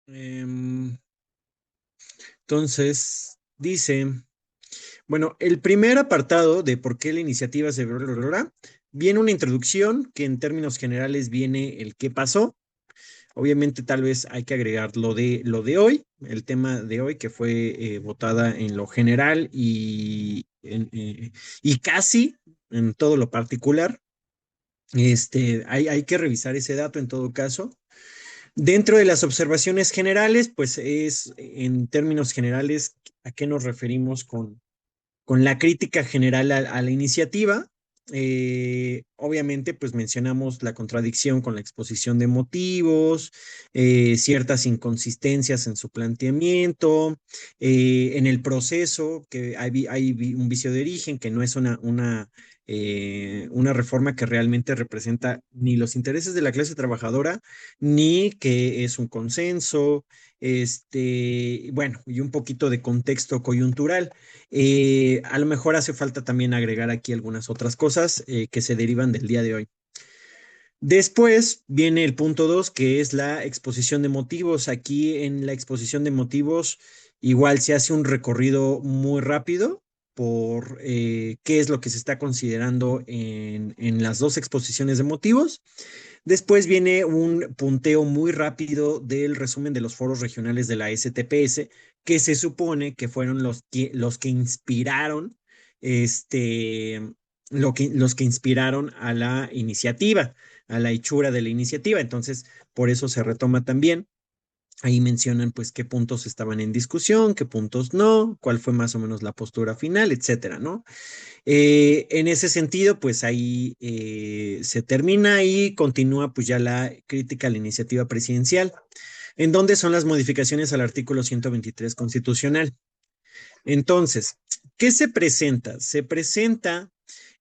Em, entonces, dice, bueno, el primer apartado de por qué la iniciativa se... viene una introducción que en términos generales viene el qué pasó. Obviamente, tal vez hay que agregar lo de hoy, el tema de hoy que fue votada en lo general y casi en todo lo particular. Hay que revisar ese dato en todo caso. Dentro de las observaciones generales, pues es en términos generales a qué nos referimos con la crítica general a la iniciativa. Obviamente, pues mencionamos la contradicción con la exposición de motivos, ciertas inconsistencias en su planteamiento, en el proceso, que hay un vicio de origen, que no es una reforma que realmente representa ni los intereses de la clase trabajadora, ni que es un consenso, bueno, y un poquito de contexto coyuntural. A lo mejor hace falta también agregar aquí algunas otras cosas que se derivan del día de hoy. Después viene el punto 2, que es la exposición de motivos. Aquí en la exposición de motivos igual se hace un recorrido muy rápido por qué es lo que se está considerando en las dos exposiciones de motivos. Después viene un punteo muy rápido del resumen de los foros regionales de la STPS, que se supone que fueron los que inspiraron los que inspiraron a la iniciativa, a la hechura de la iniciativa. Entonces, por eso se retoma también. Ahí mencionan pues qué puntos estaban en discusión, qué puntos no, cuál fue más o menos la postura final, etcétera, ¿no? En ese sentido, pues ahí se termina y continúa pues ya la crítica a la iniciativa presidencial, en donde son las modificaciones al artículo 123 constitucional. Entonces, ¿qué se presenta? Se presenta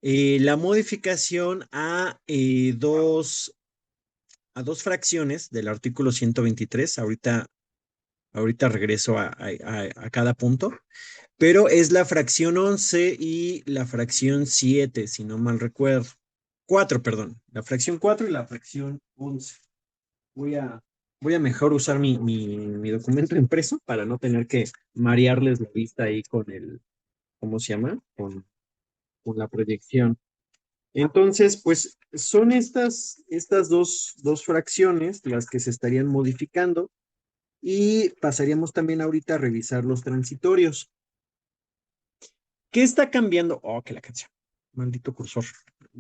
la modificación a dos fracciones del artículo 123. Ahorita regreso a cada punto, pero es la fracción 11 y la fracción 7, si no mal recuerdo. 4, perdón. La fracción 4 y la fracción 11. Voy a, voy a mejor usar mi documento impreso para no tener que marearles la vista ahí con ¿cómo se llama? Con la proyección. Entonces, pues son estas dos fracciones las que se estarían modificando y pasaríamos también ahorita a revisar los transitorios. ¿Qué está cambiando? Oh, que la canción. Maldito cursor.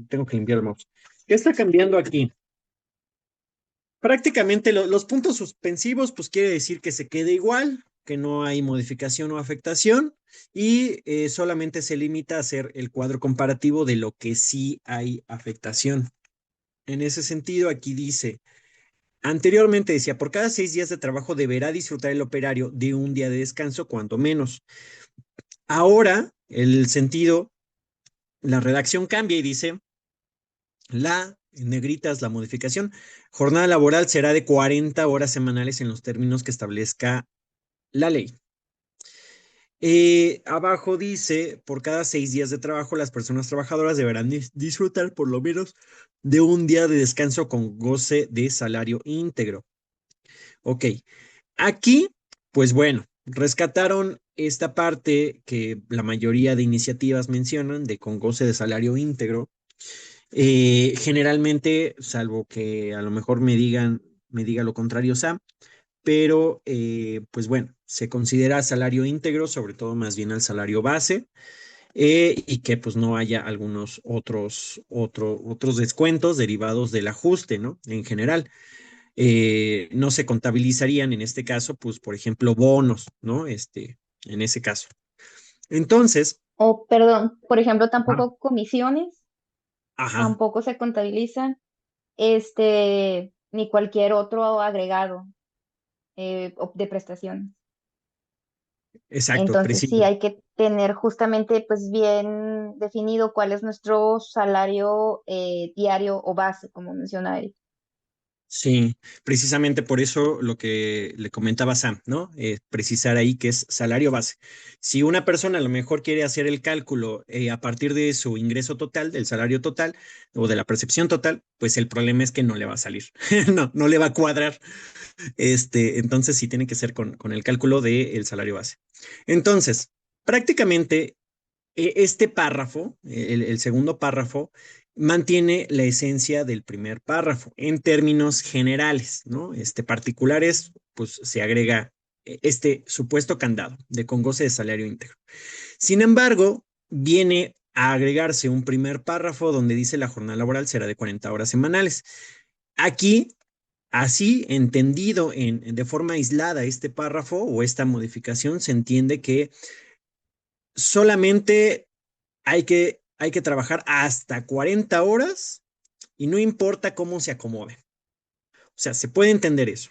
Tengo que limpiar el mouse. ¿Qué está cambiando aquí? Prácticamente los puntos suspensivos, pues quiere decir que se quede igual, que no hay modificación o afectación y solamente se limita a hacer el cuadro comparativo de lo que sí hay afectación. En ese sentido, aquí dice, anteriormente decía, por cada 6 días de trabajo deberá disfrutar el operario de un día de descanso, cuanto menos. Ahora, el sentido, la redacción cambia y dice, en negritas, la modificación, jornada laboral será de 40 horas semanales en los términos que establezca la ley. Abajo dice, por cada 6 días de trabajo, las personas trabajadoras deberán disfrutar por lo menos de un día de descanso con goce de salario íntegro. Ok, aquí, pues bueno, rescataron esta parte que la mayoría de iniciativas mencionan de con goce de salario íntegro. Generalmente, salvo que a lo mejor me diga lo contrario Sam, pero pues bueno, se considera salario íntegro, sobre todo más bien al salario base, y que pues no haya algunos otros descuentos derivados del ajuste, ¿no? En general, no se contabilizarían en este caso, pues por ejemplo, bonos, ¿no? En ese caso. Entonces, O, perdón, por ejemplo, ajá, tampoco comisiones, ajá, tampoco se contabilizan, ni cualquier otro agregado de prestaciones. exacto, Entonces, sí, preciso. hay que tener justamente, pues, bien definido cuál es nuestro salario diario o base, como menciona Eric. Sí, precisamente por eso lo que le comentaba Sam, ¿no? Precisar ahí que es salario base. Si una persona a lo mejor quiere hacer el cálculo a partir de su ingreso total, del salario total o de la percepción total, pues el problema es que no le va a salir, no le va a cuadrar. Entonces sí tiene que ser con el cálculo del salario base. Entonces, prácticamente este párrafo, el segundo párrafo, mantiene la esencia del primer párrafo en términos generales, ¿no? Particulares, pues se agrega este supuesto candado de con goce de salario íntegro. Sin embargo, viene a agregarse un primer párrafo donde dice la jornada laboral será de 40 horas semanales. Aquí, así entendido de forma aislada este párrafo o esta modificación, se entiende que solamente hay que trabajar hasta 40 horas y no importa cómo se acomode. O sea, se puede entender eso.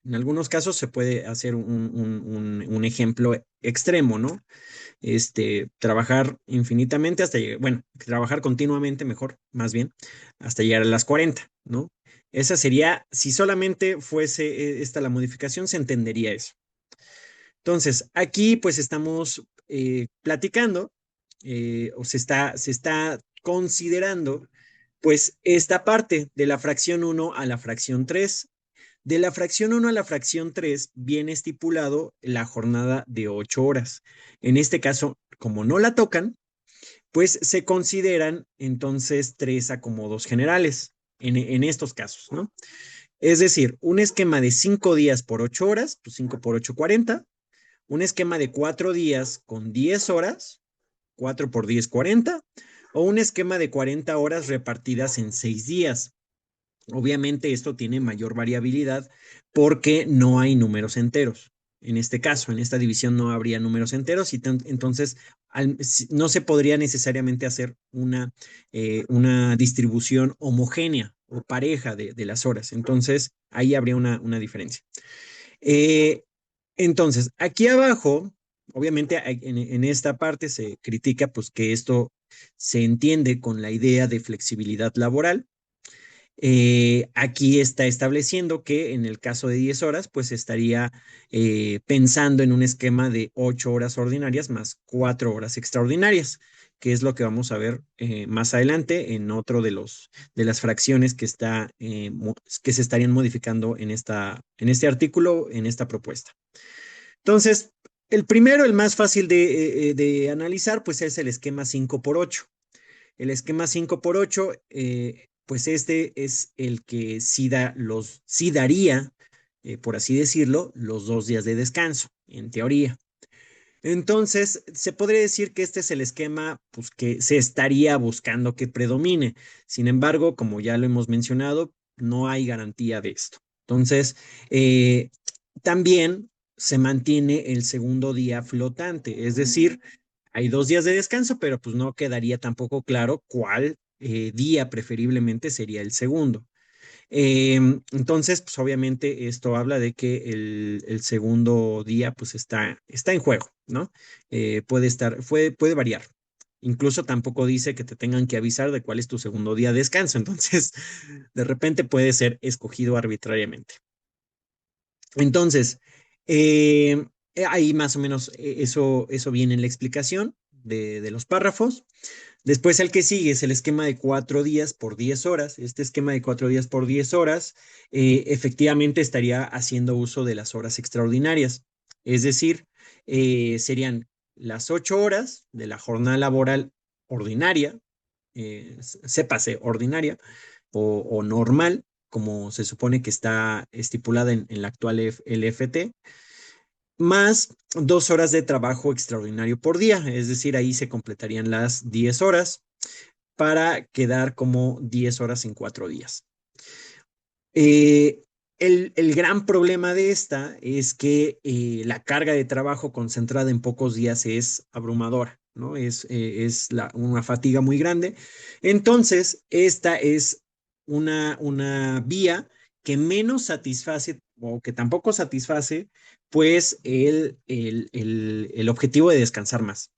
En algunos casos se puede hacer un ejemplo extremo, ¿no? Trabajar infinitamente hasta llegar, bueno, trabajar continuamente mejor, más bien, hasta llegar a las 40, ¿no? Esa sería, si solamente fuese esta la modificación, se entendería eso. Entonces, aquí pues estamos platicando o se está considerando pues esta parte de la fracción uno a la fracción 3. De la fracción uno a la fracción 3 viene estipulado la jornada de 8 horas. En este caso, como no la tocan, pues se consideran entonces 3 acomodos generales en estos casos, ¿no? Es decir, un esquema de 5 días por 8 horas, pues 5 por 8, 40, un esquema de 4 días con 10 horas, 4 por 10, 40, o un esquema de 40 horas repartidas en 6 días. Obviamente esto tiene mayor variabilidad porque no hay números enteros. En este caso, en esta división no habría números enteros y entonces no se podría necesariamente hacer una distribución homogénea o pareja de las horas. Entonces, ahí habría una diferencia. Eh, entonces, aquí abajo, obviamente en esta parte se critica pues que esto se entiende con la idea de flexibilidad laboral. Aquí está estableciendo que en el caso de 10 horas, pues estaría pensando en un esquema de 8 horas ordinarias más 4 horas extraordinarias, que es lo que vamos a ver más adelante en otro de las fracciones que se estarían modificando en este artículo, en esta propuesta. Entonces, el primero, el más fácil de analizar, pues es el esquema 5 por 8. El esquema 5 por 8, pues este es el que sí daría, por así decirlo, los 2 días de descanso, en teoría. Entonces, se podría decir que este es el esquema pues, que se estaría buscando que predomine. Sin embargo, como ya lo hemos mencionado, no hay garantía de esto. Entonces, también se mantiene el segundo día flotante, es decir, hay 2 días de descanso, pero pues no quedaría tampoco claro cuál día preferiblemente sería el segundo. Entonces, pues obviamente esto habla de que el segundo día pues está en juego, ¿no? Puede variar. Incluso tampoco dice que te tengan que avisar de cuál es tu segundo día de descanso. Entonces, de repente puede ser escogido arbitrariamente. Entonces, ahí más o menos eso viene en la explicación de los párrafos. Después el que sigue es el esquema de 4 días por 10 horas. Este esquema de 4 días por 10 horas efectivamente estaría haciendo uso de las horas extraordinarias. Es decir, serían las 8 horas de la jornada laboral ordinaria, sépase ordinaria o normal, como se supone que está estipulada en la actual LFT, más 2 horas de trabajo extraordinario por día. Es decir, ahí se completarían las 10 horas para quedar como 10 horas en 4 días. Eh, el gran problema de esta es que la carga de trabajo concentrada en pocos días es abrumadora, ¿no? Es una fatiga muy grande. Entonces, esta es una vía que menos satisface o que tampoco satisface, pues, el objetivo de descansar más,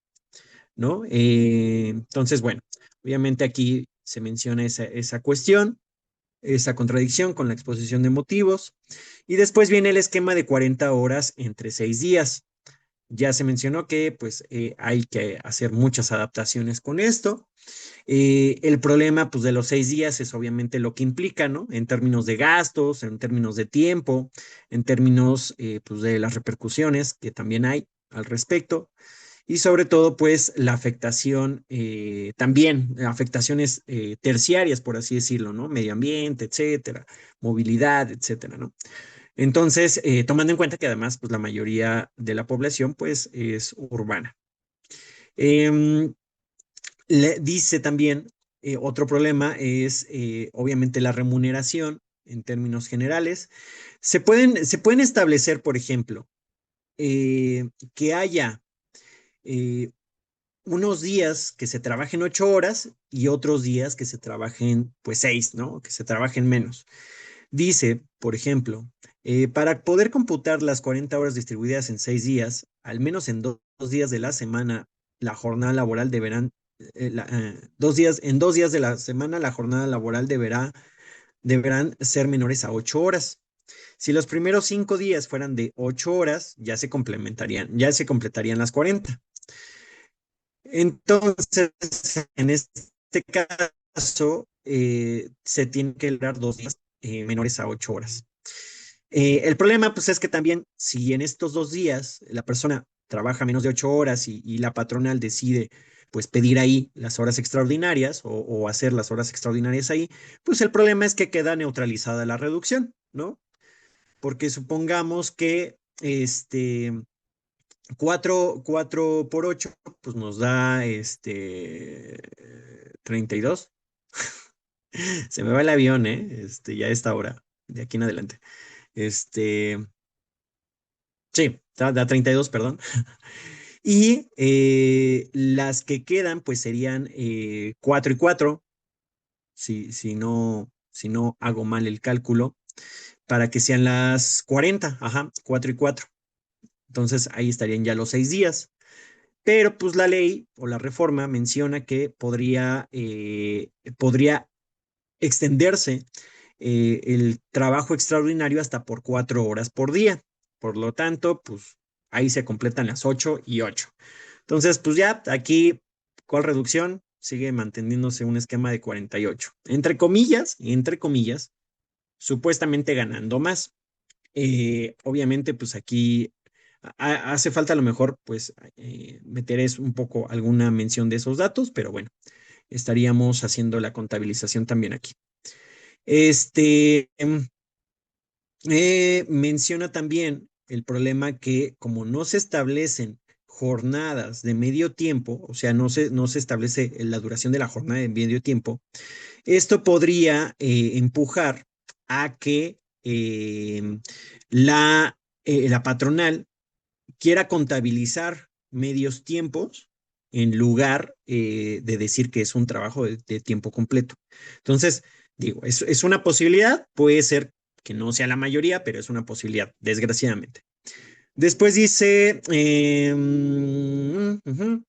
¿no? Entonces, bueno, obviamente aquí se menciona esa cuestión. esa contradicción con la exposición de motivos. Y después viene el esquema de 40 horas entre 6 días. Ya se mencionó que pues hay que hacer muchas adaptaciones con esto. El problema pues de los 6 días es obviamente lo que implica, ¿no? En términos de gastos, en términos de tiempo, en términos pues de las repercusiones que también hay al respecto. Y sobre todo, pues, la afectación, también afectaciones terciarias, por así decirlo, ¿no? Medio ambiente, etcétera, movilidad, etcétera, ¿no? Entonces, tomando en cuenta que además, pues, la mayoría de la población, pues, es urbana. Em, dice también, otro problema es, obviamente, la remuneración en términos generales. Se pueden establecer, por ejemplo, que haya eh, unos días que se trabajen 8 horas y otros días que se trabajen pues 6, ¿no? Que se trabajen menos. Dice, por ejemplo, para poder computar las 40 horas distribuidas en 6 días, al menos en 2 días de la semana, la jornada laboral deberán, 2 días, en 2 días de la semana, la jornada laboral deberán ser menores a 8 horas. Si los primeros 5 días fueran de 8 horas, ya se completarían las 40. Entonces, en este caso, se tiene que lograr 2 días menores a 8 horas. El problema, pues, es que también, si en estos 2 días la persona trabaja menos de 8 horas y la patronal decide, pues, pedir ahí las horas extraordinarias o hacer las horas extraordinarias ahí, pues el problema es que queda neutralizada la reducción, ¿no? Porque supongamos que 4 por 8, pues nos da 32. Se me va el avión, ¿eh? Ya a esta hora, de aquí en adelante. Este, sí, da 32, perdón. Y las que quedan, pues serían 4 y 4, si no hago mal el cálculo, para que sean las 40, ajá, 4 y 4. Entonces ahí estarían ya los 6 días. Pero pues la ley o la reforma menciona que podría extenderse el trabajo extraordinario hasta por 4 horas por día. Por lo tanto, pues ahí se completan las 8 y 8. Entonces, pues ya aquí, ¿cuál reducción? Sigue manteniéndose un esquema de 48. Entre comillas, supuestamente ganando más. Obviamente, pues aquí hace falta a lo mejor, pues, meter un poco alguna mención de esos datos, pero bueno, estaríamos haciendo la contabilización también aquí. Este, menciona también el problema que como no se establecen jornadas de medio tiempo, o sea, no se establece la duración de la jornada de medio tiempo, esto podría empujar a que la patronal quiera contabilizar medios tiempos en lugar de decir que es un trabajo de tiempo completo. Entonces, digo, es una posibilidad, puede ser que no sea la mayoría, pero es una posibilidad, desgraciadamente. Después dice, ujú,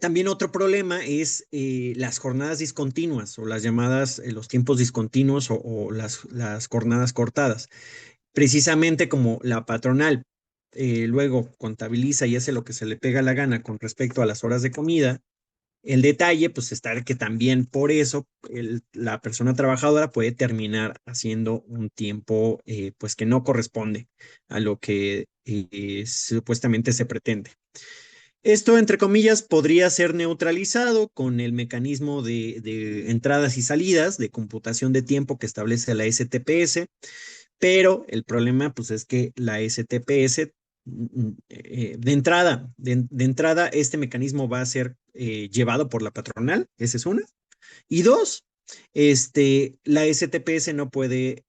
también otro problema es las jornadas discontinuas o las llamadas, los tiempos discontinuos o las jornadas cortadas. Precisamente como la patronal luego contabiliza y hace lo que se le pega la gana con respecto a las horas de comida, el detalle pues está que también por eso la persona trabajadora puede terminar haciendo un tiempo pues que no corresponde a lo que supuestamente se pretende. Esto, entre comillas, podría ser neutralizado con el mecanismo de entradas y salidas de computación de tiempo que establece la STPS, pero el problema, pues, es que la STPS, de entrada, este mecanismo va a ser llevado por la patronal, esa es una. Y dos, la STPS no puede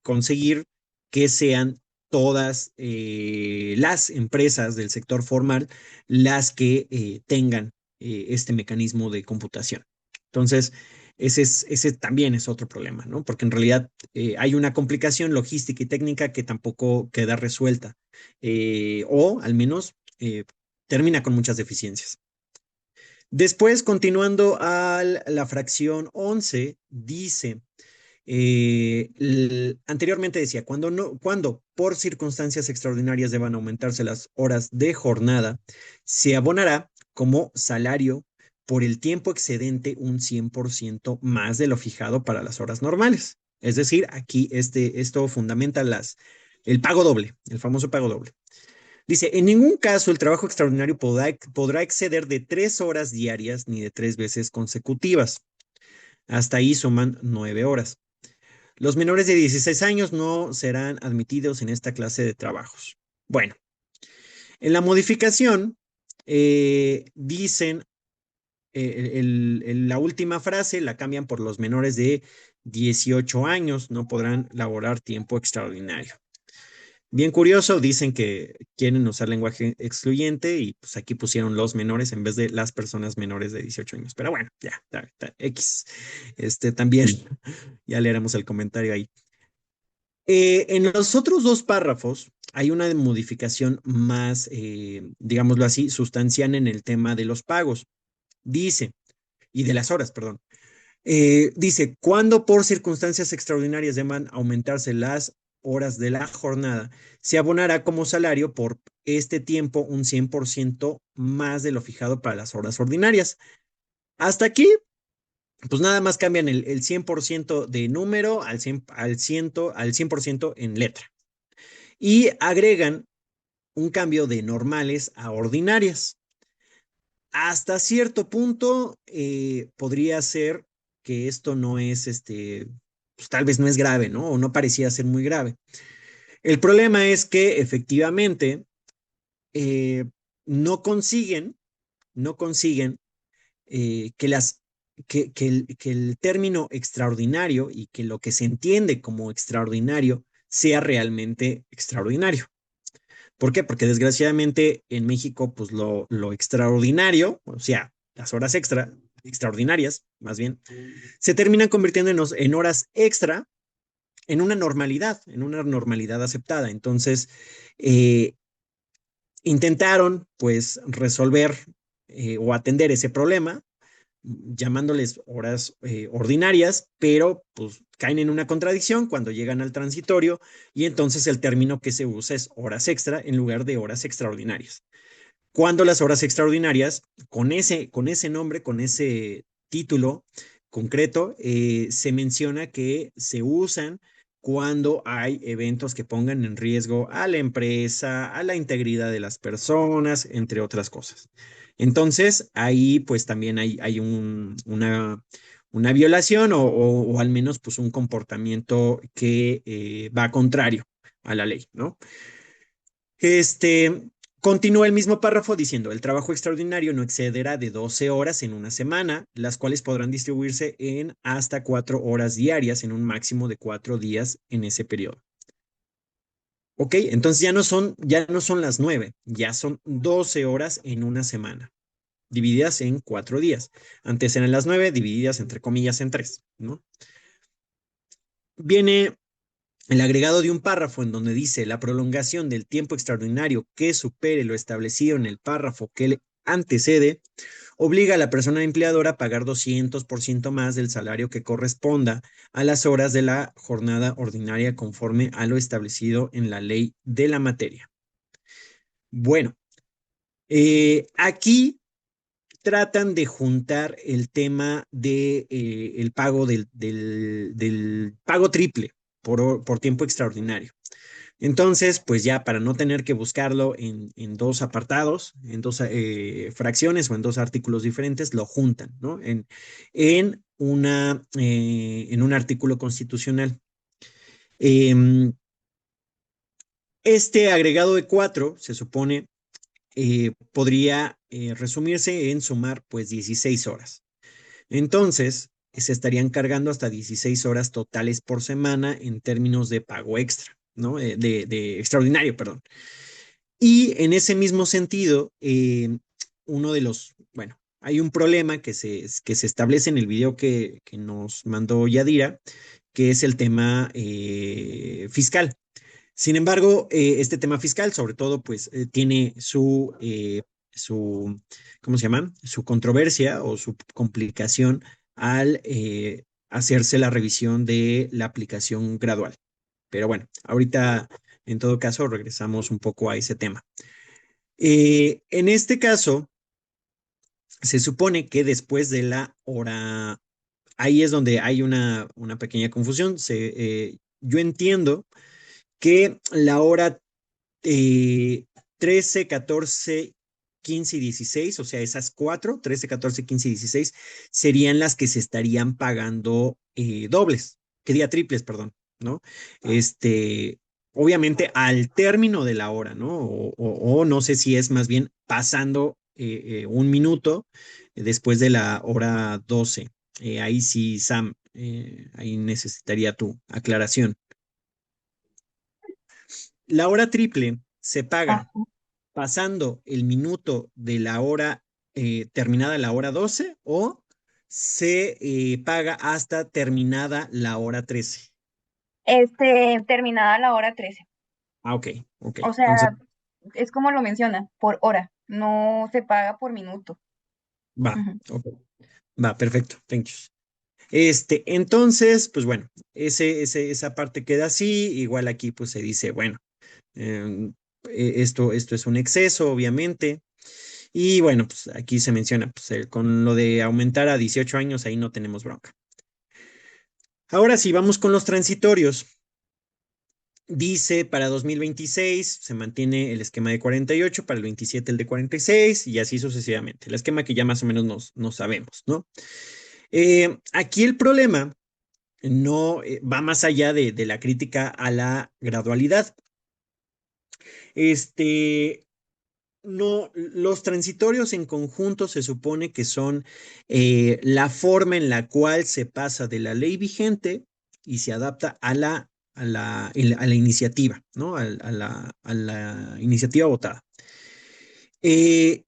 conseguir que sean todas las empresas del sector formal las que tengan este mecanismo de computación. Entonces, ese también es otro problema, ¿no? Porque en realidad hay una complicación logística y técnica que tampoco queda resuelta, o al menos termina con muchas deficiencias. Después, continuando a la fracción 11, dice, anteriormente decía, cuando por circunstancias extraordinarias deban aumentarse las horas de jornada, se abonará como salario por el tiempo excedente un 100% más de lo fijado para las horas normales. Es decir, aquí esto fundamenta el pago doble, el famoso pago doble. Dice, en ningún caso el trabajo extraordinario podrá exceder de 3 horas diarias ni de 3 veces consecutivas. Hasta ahí suman 9 horas. Los menores de 16 años no serán admitidos en esta clase de trabajos. Bueno, en la modificación dicen, la última frase la cambian por los menores de 18 años, no podrán laborar tiempo extraordinario. Bien curioso, dicen que quieren usar lenguaje excluyente y pues aquí pusieron los menores en vez de las personas menores de 18 años. Pero bueno, ya, X. También, ya leeremos el comentario ahí. En los otros dos párrafos hay una modificación más, digámoslo así, sustancial en el tema de los pagos. Dice, y de las horas, perdón. Dice, cuando por circunstancias extraordinarias deban aumentarse las horas de la jornada, se abonará como salario por este tiempo un 100% más de lo fijado para las horas ordinarias. Hasta aquí, pues nada más cambian el 100% de número al 100% en letra. Y agregan un cambio de normales a ordinarias. Hasta cierto punto podría ser que esto no es, pues tal vez no es grave, ¿no? O no parecía ser muy grave. El problema es que efectivamente eh, no consiguen, no consiguen que que el término extraordinario y que lo que se entiende como extraordinario sea realmente extraordinario. ¿Por qué? Porque desgraciadamente en México, pues lo extraordinario, o sea, las horas extraordinarias, más bien, se terminan convirtiendo en horas extra en una normalidad aceptada. Entonces, eh, intentaron, pues, resolver o atender ese problema llamándoles horas ordinarias, pero pues caen en una contradicción cuando llegan al transitorio y entonces el término que se usa es horas extra en lugar de horas extraordinarias. Cuando las horas extraordinarias, con ese nombre, con ese título concreto, se menciona que se usan cuando hay eventos que pongan en riesgo a la empresa, a la integridad de las personas, entre otras cosas. Entonces, ahí pues también hay una violación o al menos pues un comportamiento que va contrario a la ley, ¿no? Este, Continúa el mismo párrafo diciendo, el trabajo extraordinario no excederá de 12 horas en una semana, las cuales podrán distribuirse en hasta 4 horas diarias en un máximo de 4 días en ese periodo. Ok, entonces ya no son las 9, ya son 12 horas en una semana, divididas en 4 días. Antes eran las 9, divididas entre comillas en 3, ¿no? Viene el agregado de un párrafo en donde dice la prolongación del tiempo extraordinario que supere lo establecido en el párrafo que le antecede, obliga a la persona empleadora a pagar 200% más del salario que corresponda a las horas de la jornada ordinaria conforme a lo establecido en la ley de la materia. Bueno, aquí tratan de juntar el tema de el pago del pago triple por tiempo extraordinario. Entonces, pues ya para no tener que buscarlo en dos apartados, en dos fracciones o en dos artículos diferentes, lo juntan, ¿no? En un artículo constitucional. Em, este agregado de 4 se supone podría resumirse en sumar pues 16 horas. Entonces, se estarían cargando hasta 16 horas totales por semana en términos de pago extra, ¿no? De extraordinario, perdón. Y en ese mismo sentido, bueno, hay un problema que se establece en el video que nos mandó Yadira, que es el tema fiscal. Sin embargo, este tema fiscal, sobre todo, pues tiene su ¿cómo se llama? Su controversia o su complicación al hacerse la revisión de la aplicación gradual. Pero bueno, ahorita en todo caso regresamos un poco a ese tema. En este caso, se supone que después de la hora, ahí es donde hay una pequeña confusión. Yo entiendo que la hora 13, 14, 15 y 16, o sea, esas cuatro, 13, 14, 15 y 16, serían las que se estarían pagando dobles, que día triples, perdón, ¿no? Este, obviamente al término de la hora, ¿no? O no sé si es más bien pasando un minuto después de la hora 12. Ahí sí, Sam, ahí necesitaría tu aclaración. La hora triple se paga Ajá. pasando el minuto de la hora terminada la hora 12 o se paga hasta terminada la hora 13. Terminada la hora 13. Ah, ok, ok. O Entonces, sea, es como lo menciona, por hora, no se paga por minuto. va, Ujú. ok. Va, perfecto. Thank you. Entonces, pues bueno, esa parte queda así. Igual aquí, pues se dice, bueno, eh, esto es un exceso, obviamente. Y bueno, pues aquí se menciona, pues con lo de aumentar a 18 años, ahí no tenemos bronca. Ahora sí, vamos con los transitorios. Dice para 2026 se mantiene el esquema de 48, para el 27 el de 46 y así sucesivamente. El esquema que ya más o menos nos sabemos, ¿no? Aquí el problema no va más allá de la crítica a la gradualidad. Este, no, los transitorios en conjunto se supone que son la forma en la cual se pasa de la ley vigente y se adapta a la iniciativa, ¿no? A la iniciativa votada. Eh,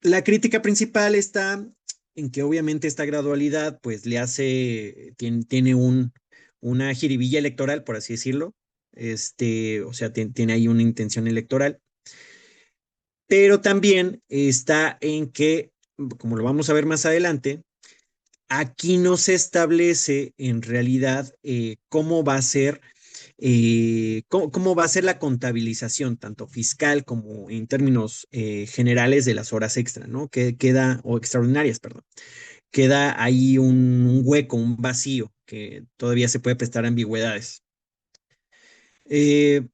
la crítica principal está en que obviamente esta gradualidad pues le tiene una jiribilla electoral, por así decirlo. O sea, tiene ahí una intención electoral, pero también está en que, como lo vamos a ver más adelante, aquí no se establece en realidad cómo va a ser, cómo va a ser la contabilización, tanto fiscal como en términos generales de las horas extra, ¿no? Que queda, o extraordinarias, perdón. Queda ahí un hueco, un vacío, que todavía se puede prestar ambigüedades. Eh,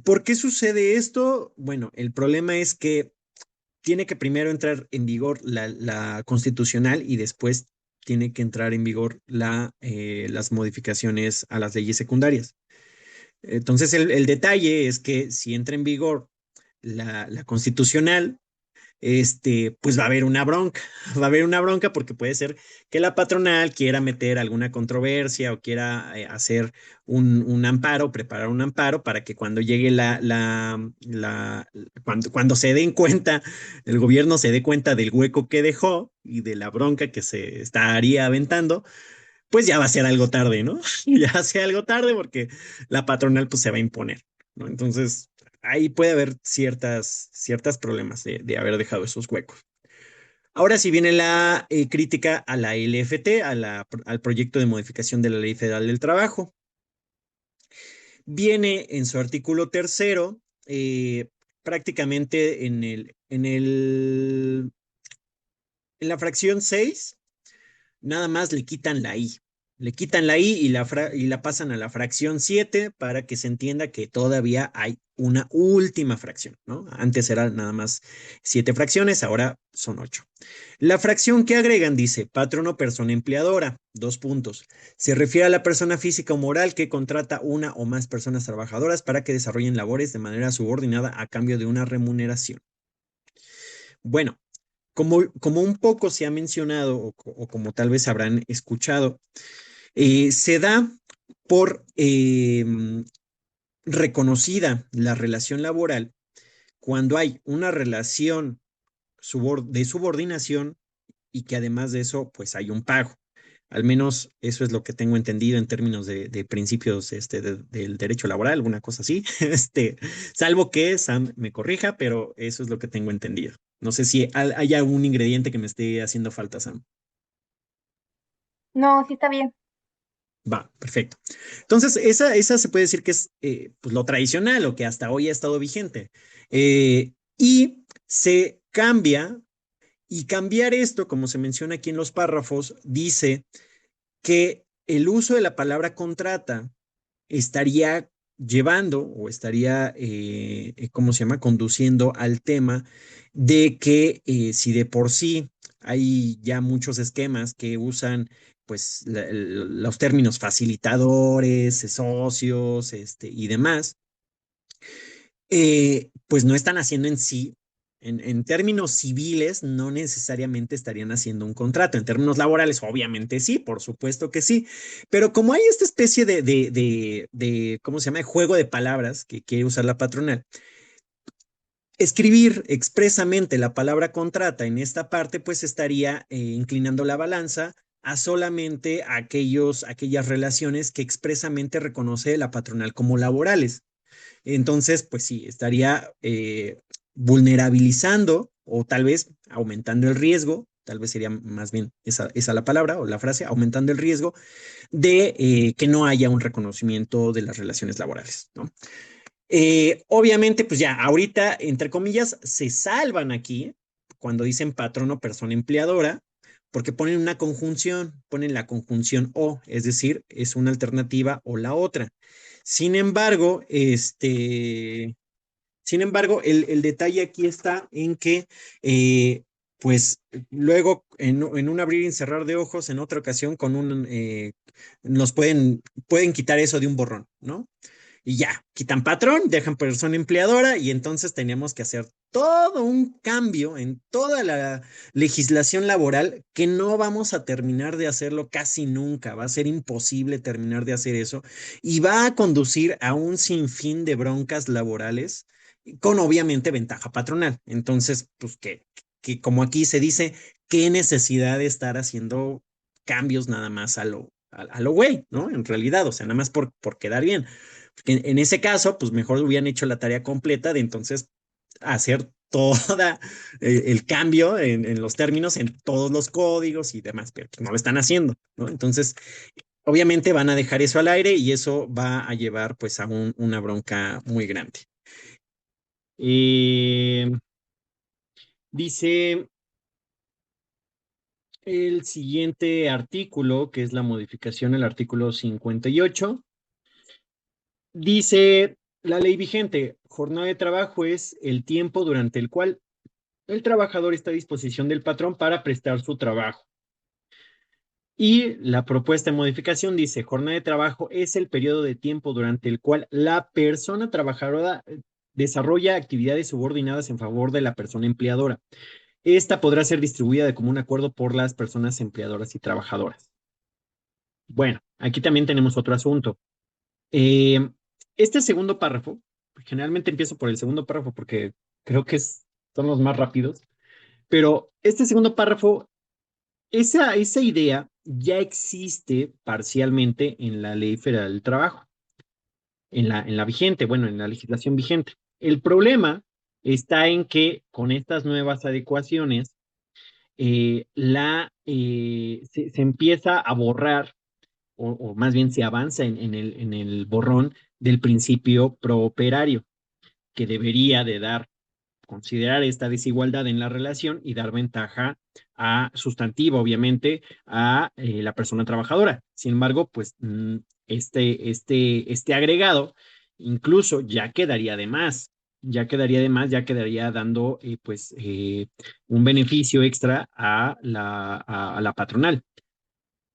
¿Por qué sucede esto? Bueno, el problema es que tiene que primero entrar en vigor la constitucional y después tiene que entrar en vigor las modificaciones a las leyes secundarias. Entonces, el detalle es que si entra en vigor la constitucional, pues va a haber una bronca, va a haber una bronca porque puede ser que la patronal quiera meter alguna controversia o quiera hacer un amparo, preparar un amparo para que cuando llegue cuando se den cuenta, el gobierno se dé cuenta del hueco que dejó y de la bronca que se estaría aventando, pues ya va a ser algo tarde, ¿no? Ya sea algo tarde porque la patronal pues se va a imponer, ¿no? Entonces, ahí puede haber ciertas problemas de haber dejado esos huecos. Ahora sí viene la crítica a la LFT, al proyecto de modificación de la Ley Federal del Trabajo. Viene en su artículo tercero, prácticamente en la fracción 6 nada más le quitan la I. Le quitan la I y la pasan a la fracción 7 para que se entienda que todavía hay una última fracción, ¿no? Antes eran nada más 7 fracciones, ahora son 8. La fracción que agregan dice patrono persona empleadora, dos puntos. Se refiere a la persona física o moral que contrata una o más personas trabajadoras para que desarrollen labores de manera subordinada a cambio de una remuneración. Bueno, como un poco se ha mencionado o como tal vez habrán escuchado, se da por reconocida la relación laboral cuando hay una relación de subordinación y que además de eso, pues hay un pago. Al menos eso es lo que tengo entendido en términos de principios del derecho laboral, alguna cosa así. Salvo que Sam me corrija, pero eso es lo que tengo entendido. No sé si hay algún ingrediente que me esté haciendo falta, Sam. No, sí está bien. Va, perfecto. Entonces, esa se puede decir que es pues, lo tradicional, lo que hasta hoy ha estado vigente. Y se cambia, y cambiar esto, como se menciona aquí en los párrafos, dice que el uso de la palabra contrata estaría llevando o estaría, ¿cómo se llama?, conduciendo al tema de que si de por sí hay ya muchos esquemas que usan pues los términos facilitadores, socios, y demás, pues no están haciendo en sí, en términos civiles, no necesariamente estarían haciendo un contrato. En términos laborales, obviamente sí, por supuesto que sí. Pero como hay esta especie ¿cómo se llama?, de juego de palabras que quiere usar la patronal, escribir expresamente la palabra contrata en esta parte, pues estaría inclinando la balanza a solamente aquellas relaciones que expresamente reconoce la patronal como laborales. Entonces, pues sí, estaría vulnerabilizando o tal vez aumentando el riesgo, tal vez sería más bien esa la palabra o la frase, aumentando el riesgo de que no haya un reconocimiento de las relaciones laborales, ¿no? Obviamente, pues ya, ahorita, entre comillas, se salvan aquí cuando dicen patrón o persona empleadora, porque ponen una conjunción, ponen la conjunción o, es decir, es una alternativa o la otra. Sin embargo, el detalle aquí está en que, pues, luego, en un abrir y cerrar de ojos, en otra ocasión, nos pueden quitar eso de un borrón, ¿no? Y ya, quitan patrón, dejan persona empleadora y entonces teníamos que hacer todo un cambio en toda la legislación laboral que no vamos a terminar de hacerlo casi nunca. Va a ser imposible terminar de hacer eso y va a conducir a un sinfín de broncas laborales con obviamente ventaja patronal. Entonces, pues que como aquí se dice, qué necesidad de estar haciendo cambios nada más a lo güey, ¿no? En realidad, o sea, nada más por quedar bien. En ese caso, pues mejor hubieran hecho la tarea completa de entonces hacer toda el cambio en los términos, en todos los códigos y demás, pero pues no lo están haciendo, ¿no? Entonces, obviamente van a dejar eso al aire y eso va a llevar pues a una bronca muy grande. Eh, Dice el siguiente artículo, que es la modificación al artículo 58. Dice la ley vigente, jornada de trabajo es el tiempo durante el cual el trabajador está a disposición del patrón para prestar su trabajo. Y la propuesta de modificación dice, jornada de trabajo es el periodo de tiempo durante el cual la persona trabajadora desarrolla actividades subordinadas en favor de la persona empleadora. Esta podrá ser distribuida de común acuerdo por las personas empleadoras y trabajadoras. Bueno, aquí también tenemos otro asunto. Eh, este segundo párrafo, generalmente empiezo por el segundo párrafo porque creo que son los más rápidos, pero este segundo párrafo, esa idea ya existe parcialmente en la Ley Federal del Trabajo, en la vigente, bueno, en la legislación vigente. El problema está en que con estas nuevas adecuaciones, se empieza a borrar, o más bien se avanza en el borrón del principio prooperario, que debería de considerar esta desigualdad en la relación y dar ventaja sustantiva, obviamente, a la persona trabajadora. Sin embargo, pues este agregado incluso ya quedaría dando pues un beneficio extra a la patronal.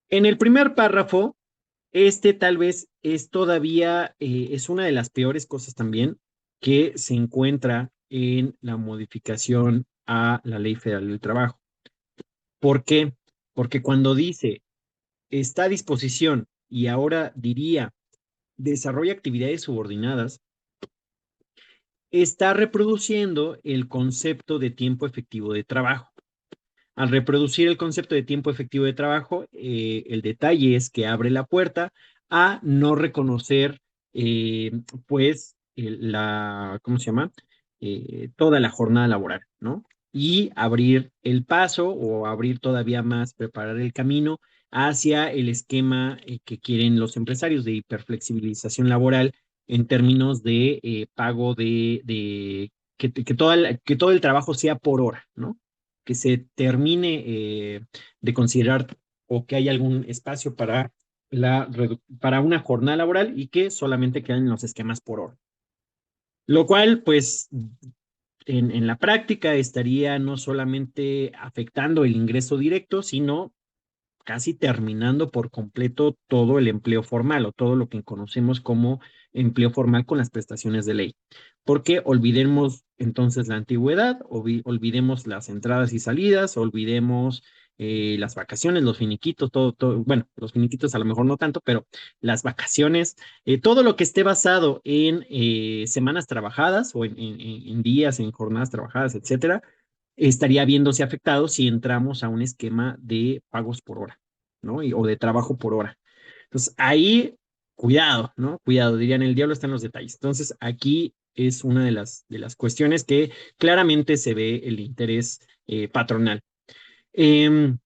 En el primer párrafo, tal vez es todavía, es una de las peores cosas también que se encuentra en la modificación a la Ley Federal del Trabajo. ¿Por qué? Porque cuando dice está a disposición y ahora diría desarrolla actividades subordinadas, está reproduciendo el concepto de tiempo efectivo de trabajo. Al reproducir el concepto de tiempo efectivo de trabajo, el detalle es que abre la puerta a no reconocer, eh, pues, ¿cómo se llama? Toda la jornada laboral, ¿no? Y abrir el paso o abrir todavía más, preparar el camino hacia el esquema que quieren los empresarios de hiperflexibilización laboral en términos de pago de que todo el trabajo sea por hora, ¿no? Que se termine de considerar o que hay algún espacio para para una jornada laboral y que solamente quedan los esquemas por hora. Lo cual, pues, en la práctica estaría no solamente afectando el ingreso directo, sino casi terminando por completo todo el empleo formal o todo lo que conocemos como empleo formal con las prestaciones de ley. Porque olvidemos entonces la antigüedad, olvidemos las entradas y salidas, olvidemos las vacaciones, los finiquitos, bueno, los finiquitos a lo mejor no tanto, pero las vacaciones, todo lo que esté basado en semanas trabajadas o en días, en jornadas trabajadas, etcétera, estaría viéndose afectado si entramos a un esquema de pagos por hora, ¿no? O de trabajo por hora. Entonces, ahí, cuidado, ¿no? Cuidado, dirían, el diablo está en los detalles. Entonces, aquí es una de las cuestiones que claramente se ve el interés patronal. Em,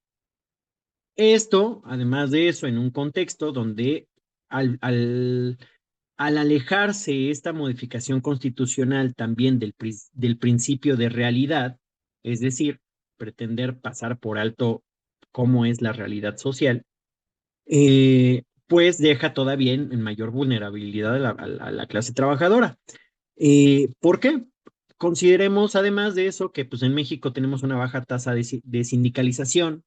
Esto, además de eso, en un contexto donde al, al, al alejarse esta modificación constitucional también del principio de realidad, es decir, pretender pasar por alto cómo es la realidad social, pues deja todavía en mayor vulnerabilidad a la clase trabajadora. ¿Por qué? Consideremos además de eso que pues en México tenemos una baja tasa de sindicalización,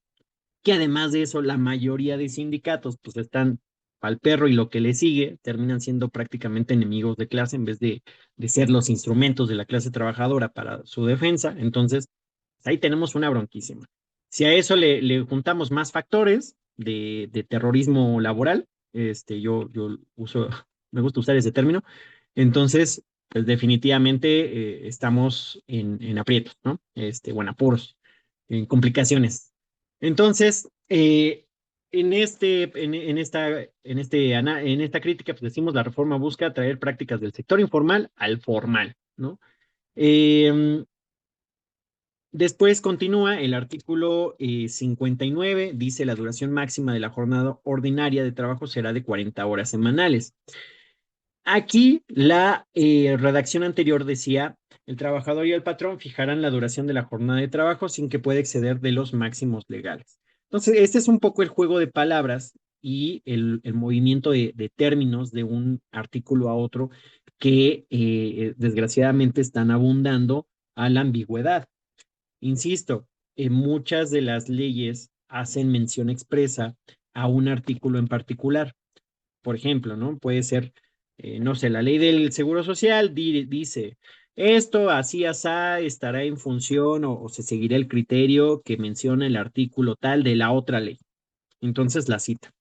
que además de eso la mayoría de sindicatos pues están al perro y lo que le sigue terminan siendo prácticamente enemigos de clase en vez de ser los instrumentos de la clase trabajadora para su defensa. Entonces, ahí tenemos una bronquísima. Si a eso le juntamos más factores de terrorismo laboral, yo uso, me gusta usar ese término, entonces, pues definitivamente estamos en aprietos, ¿no? O en apuros, en complicaciones. Entonces, en esta crítica, pues decimos la reforma busca traer prácticas del sector informal al formal, ¿no? Eh, Después continúa el artículo 59, dice la duración máxima de la jornada ordinaria de trabajo será de 40 horas semanales. Aquí la redacción anterior decía, el trabajador y el patrón fijarán la duración de la jornada de trabajo sin que pueda exceder de los máximos legales. Entonces, este es un poco el juego de palabras y el movimiento de términos de un artículo a otro que desgraciadamente están abundando a la ambigüedad. Insisto, muchas de las leyes hacen mención expresa a un artículo en particular. Por ejemplo, ¿no? Puede ser, no sé, la ley del Seguro Social dice, esto así asá estará en función o se seguirá el criterio que menciona el artículo tal de la otra ley. Entonces la cita.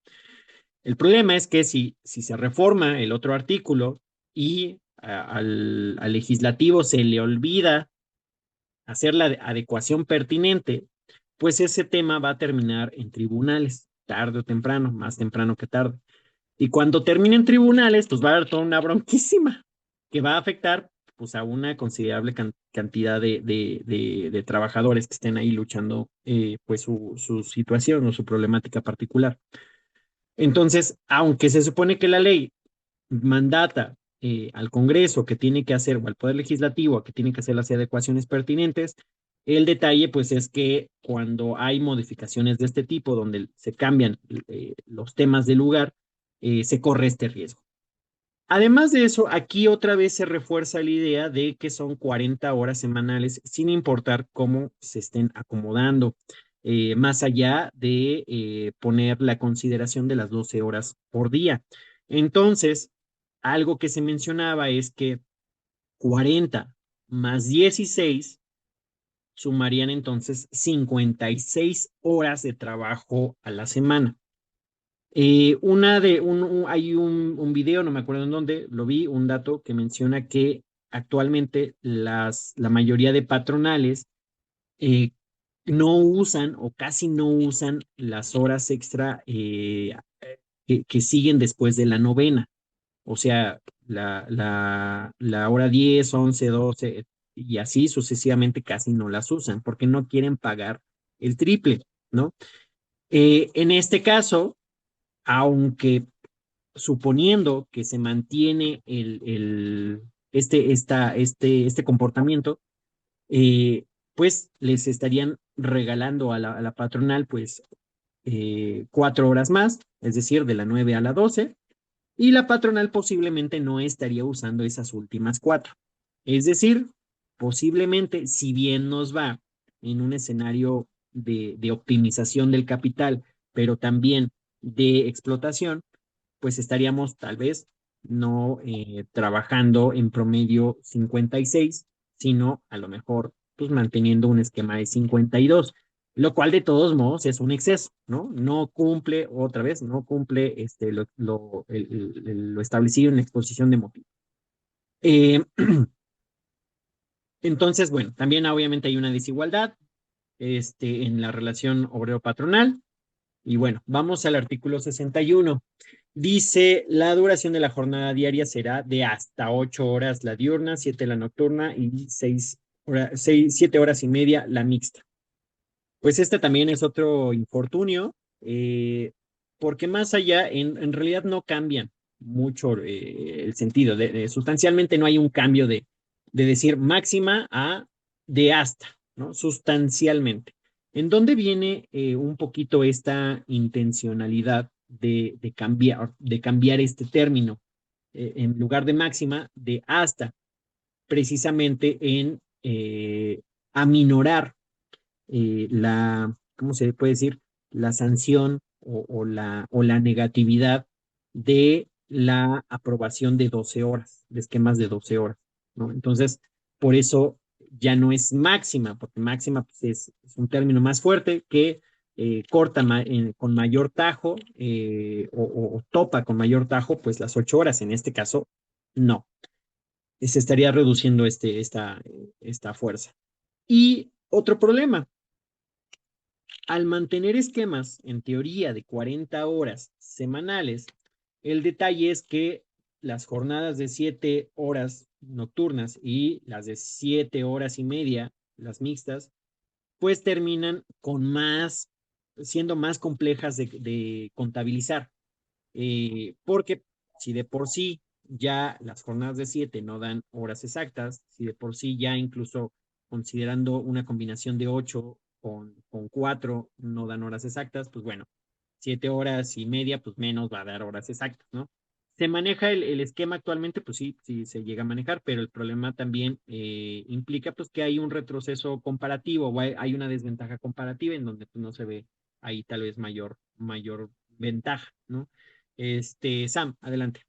El problema es que si se reforma el otro artículo y al legislativo se le olvida hacer la adecuación pertinente, pues ese tema va a terminar en tribunales, tarde o temprano, más temprano que tarde. Y cuando termine en tribunales, pues va a haber toda una bronquísima que va a afectar pues a una considerable cantidad de trabajadores que estén ahí luchando pues su situación o su problemática particular. Entonces, aunque se supone que la ley mandata al Congreso que tiene que hacer, o al Poder Legislativo que tiene que hacer las adecuaciones pertinentes, el detalle pues es que cuando hay modificaciones de este tipo, donde se cambian los temas de lugar, se corre este riesgo. Además de eso, aquí otra vez se refuerza la idea de que son 40 horas semanales, sin importar cómo se estén acomodando, más allá de poner la consideración de las 12 horas por día. Entonces, algo que se mencionaba es que 40 más 16 sumarían entonces 56 horas de trabajo a la semana. Hay un video, no me acuerdo en dónde, lo vi, un dato que menciona que actualmente la mayoría de patronales no usan o casi no usan las horas extra que siguen después de la novena. O sea, la hora 10, 11, 12 y así sucesivamente casi no las usan porque no quieren pagar el triple, ¿no? En este caso, aunque suponiendo que se mantiene este comportamiento, eh, pues les estarían regalando a la patronal pues 4 horas más, es decir, de la 9 a la 12, y la patronal posiblemente no estaría usando esas últimas 4. Es decir, posiblemente, si bien nos va en un escenario de optimización del capital, pero también de explotación, pues estaríamos tal vez no trabajando en promedio 56, sino a lo mejor pues manteniendo un esquema de 52, lo cual de todos modos es un exceso, ¿no? No cumple, otra vez, no cumple lo establecido en la exposición de motivos. Eh, entonces, bueno, también obviamente hay una desigualdad en la relación obrero-patronal. Y bueno, vamos al artículo 61. Dice, la duración de la jornada diaria será de hasta 8 horas la diurna, 7 la nocturna y 7 horas y media la mixta. Pues este también es otro infortunio, eh, porque más allá, en realidad no cambian mucho el sentido. Sustancialmente no hay un cambio de decir máxima a de hasta, ¿no? Sustancialmente. ¿En dónde viene un poquito esta intencionalidad de cambiar este término en lugar de máxima, de hasta, precisamente en aminorar ¿cómo se puede decir? La sanción o la negatividad de la aprobación de 12 horas, de esquemas de 12 horas, ¿no? Entonces, por eso ya no es máxima, porque máxima pues, es un término más fuerte que corta con mayor tajo o topa con mayor tajo, pues las 8 horas. En este caso, no. Se estaría reduciendo esta fuerza. Y otro problema, al mantener esquemas, en teoría, de 40 horas semanales, el detalle es que las jornadas de 7 horas nocturnas y las de 7 horas y media, las mixtas, pues terminan siendo más complejas de contabilizar. Porque si de por sí ya las jornadas de 7 no dan horas exactas, si de por sí ya incluso considerando una combinación de 8 con 4 no dan horas exactas, pues bueno, 7 horas y media, pues menos va a dar horas exactas, ¿no? Se maneja el esquema actualmente, pues sí, sí se llega a manejar, pero el problema también implica pues que hay un retroceso comparativo o hay una desventaja comparativa en donde pues, no se ve ahí tal vez mayor ventaja, ¿no? Sam, adelante.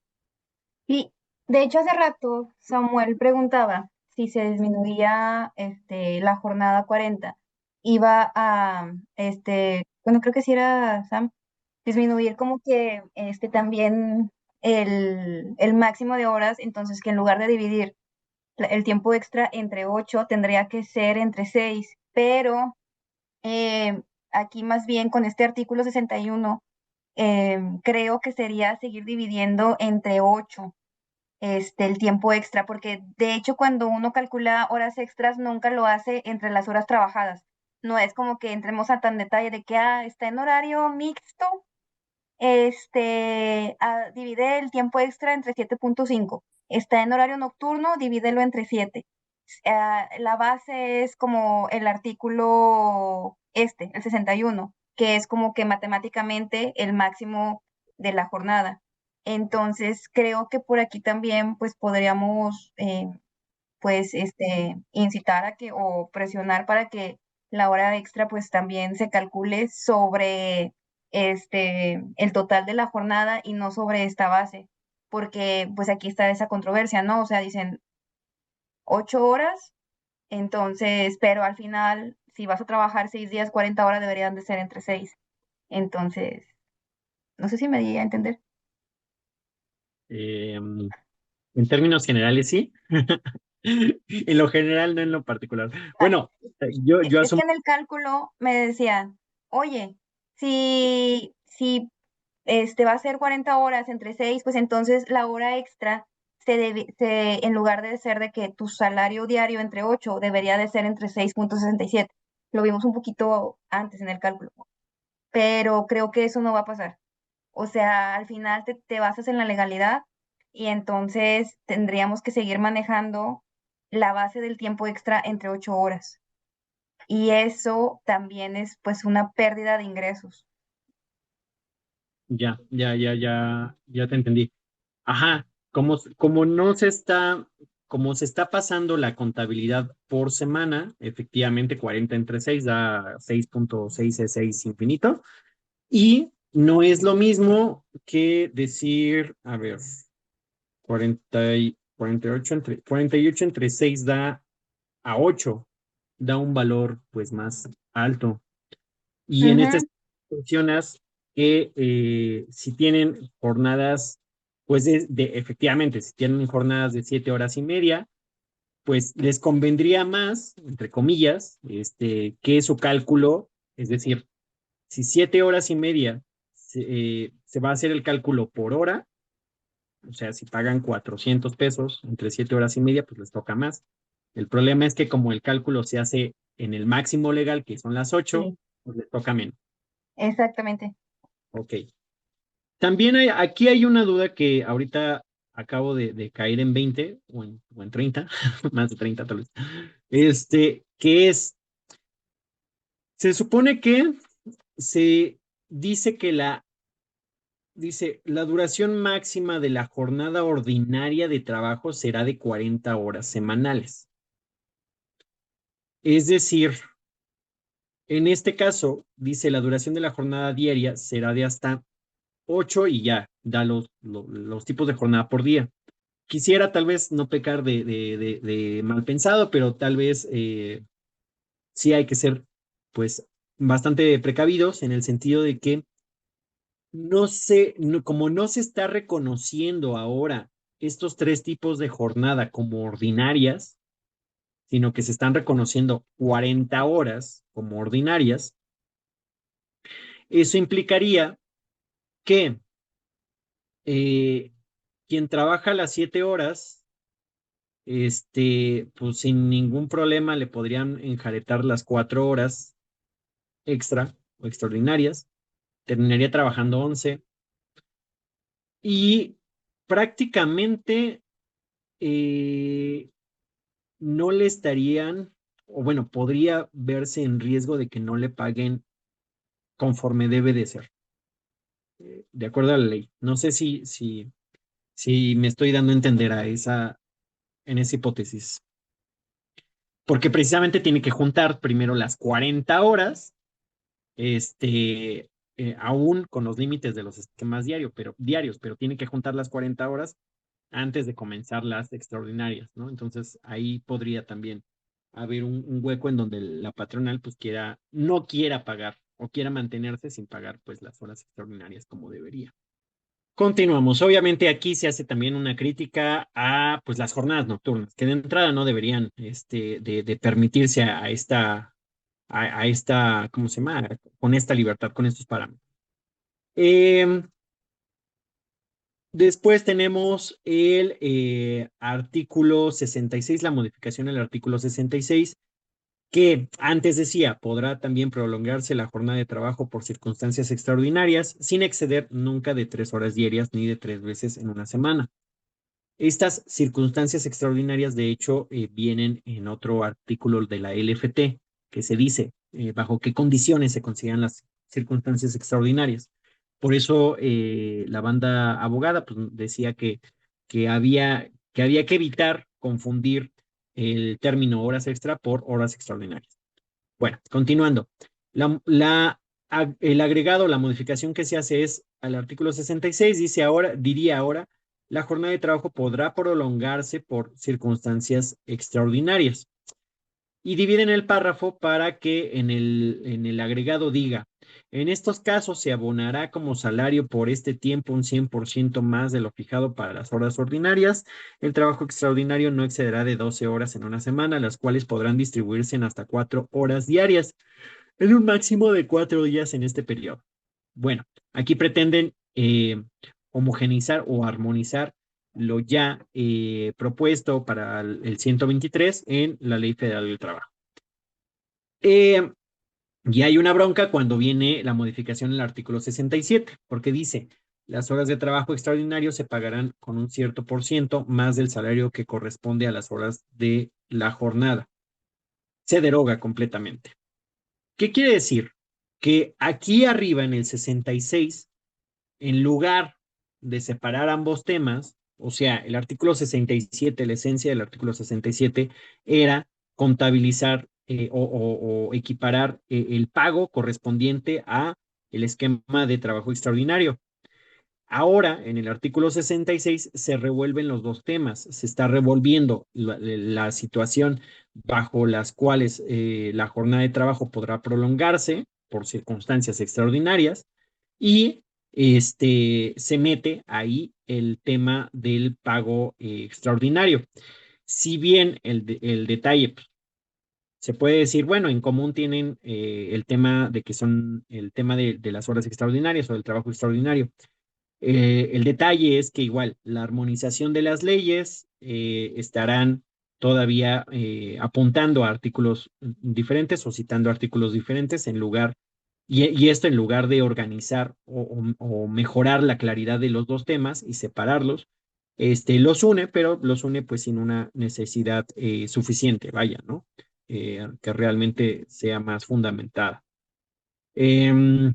Y de hecho hace rato Samuel preguntaba si se disminuía la jornada a 40, iba a, bueno, creo que sí era Sam, disminuir como que también el máximo de horas, entonces que en lugar de dividir el tiempo extra entre 8 tendría que ser entre 6, pero aquí más bien con este artículo 61 creo que sería seguir dividiendo entre 8 el tiempo extra, porque de hecho cuando uno calcula horas extras nunca lo hace entre las horas trabajadas. No es como que entremos a tan detalle de que está en horario mixto, divide el tiempo extra entre 7.5. Está en horario nocturno, divídelo entre 7. La base es como el artículo el 61, que es como que matemáticamente el máximo de la jornada. Entonces, creo que por aquí también pues podríamos pues incitar a que o presionar para que la hora extra pues también se calcule sobre el total de la jornada y no sobre esta base, porque pues aquí está esa controversia, ¿no? O sea, dicen 8 horas, entonces, pero al final, si vas a trabajar 6 días, 40 horas deberían de ser entre 6. Entonces, no sé si me di a entender. En términos generales, sí. En lo general, no en lo particular. Ah, Bueno, yo es que asumo. en el cálculo me decían, oye, si va a ser 40 horas entre 6 pues entonces la hora extra en lugar de ser de que tu salario diario entre 8 debería de ser entre 6,67. Lo vimos un poquito antes en el cálculo, pero creo que eso no va a pasar. O sea, al final te basas en la legalidad y entonces tendríamos que seguir manejando la base del tiempo extra entre 8 horas. Y eso también es pues una pérdida de ingresos. Ya te entendí. Ajá, no se está, como se está pasando la contabilidad por semana, efectivamente 40 entre 6 da 6,6 infinito. Y no es lo mismo que decir, a ver, 48 entre 6 da a 8, da un valor pues más alto. Y en este Ujú, mencionas que si tienen jornadas, pues efectivamente, si tienen jornadas de 7 horas y media, pues les convendría más, entre comillas, que su cálculo, es decir, si 7 horas y media se va a hacer el cálculo por hora, o sea, si pagan 400 pesos entre 7 horas y media, pues les toca más. El problema es que como el cálculo se hace en el máximo legal, que son las 8, sí, pues les toca menos. exactamente. Ok. También aquí hay una duda que ahorita acabo de caer en 20 o en 30, más de 30 tal vez. Que se supone que se dice que la duración máxima de la jornada ordinaria de trabajo será de 40 horas semanales. Es decir, en este caso, dice la duración de la jornada diaria será de hasta 8 y ya, da los tipos de jornada por día. Quisiera tal vez no pecar de mal pensado, pero tal vez sí hay que ser pues bastante precavidos en el sentido de que no sé, como no se está reconociendo ahora estos tres tipos de jornada como ordinarias, sino que se están reconociendo 40 horas como ordinarias, eso implicaría que eh, quien trabaja las 7 horas, pues sin ningún problema le podrían enjaretar las 4 horas extra o extraordinarias, terminaría trabajando 11 y prácticamente eh, no le estarían, o bueno, podría verse en riesgo de que no le paguen conforme debe de ser, de acuerdo a la ley. No sé si me estoy dando a entender en esa hipótesis, porque precisamente tiene que juntar primero las 40 horas, aún con los límites de los esquemas diarios, pero tiene que juntar las 40 horas antes de comenzar las extraordinarias, ¿no? Entonces ahí podría también haber un hueco en donde la patronal pues no quiera pagar o quiera mantenerse sin pagar pues las horas extraordinarias como debería. Continuamos. Obviamente aquí se hace también una crítica a pues las jornadas nocturnas, que de entrada no deberían de permitirse a esta, ¿cómo se llama? Con esta libertad, con estos parámetros. Em, Después tenemos el artículo 66, la modificación del artículo 66, que antes decía, podrá también prolongarse la jornada de trabajo por circunstancias extraordinarias sin exceder nunca de 3 horas diarias ni de 3 veces en una semana. Estas circunstancias extraordinarias, de hecho, vienen en otro artículo de la LFT, que se dice bajo qué condiciones se consideran las circunstancias extraordinarias. Por eso la banda abogada pues, decía que había que evitar confundir el término horas extra por horas extraordinarias. Bueno, continuando. El agregado, la modificación que se hace es al artículo 66, diría ahora, la jornada de trabajo podrá prolongarse por circunstancias extraordinarias. y dividen el párrafo para que en el agregado diga, en estos casos se abonará como salario por este tiempo un 100% más de lo fijado para las horas ordinarias. El trabajo extraordinario no excederá de 12 horas en una semana, las cuales podrán distribuirse en hasta 4 horas diarias, en un máximo de 4 días en este periodo. Bueno, aquí pretenden homogeneizar o armonizar lo ya propuesto para el 123 en la Ley Federal del Trabajo. Eh, y hay una bronca cuando viene la modificación en el artículo 67, porque dice, las horas de trabajo extraordinario se pagarán con un cierto por ciento más del salario que corresponde a las horas de la jornada. Se deroga completamente. ¿Qué quiere decir? Que aquí arriba en el 66, en lugar de separar ambos temas, o sea, el artículo 67, la esencia del artículo 67 era contabilizar o equiparar el pago correspondiente a el esquema de trabajo extraordinario. Ahora, en el artículo 66 se revuelven los dos temas, se está revolviendo la situación bajo las cuales la jornada de trabajo podrá prolongarse por circunstancias extraordinarias y se mete ahí el tema del pago extraordinario. Si bien el detalle pues, se puede decir, bueno, en común tienen el tema de que son el tema de las horas extraordinarias o del trabajo extraordinario. El detalle es que igual la armonización de las leyes estarán todavía apuntando a artículos diferentes o citando artículos diferentes en lugar, y esto en lugar de organizar o mejorar la claridad de los dos temas y separarlos, los une, pero los une pues sin una necesidad suficiente, vaya, ¿no? Que realmente sea más fundamentada. Em,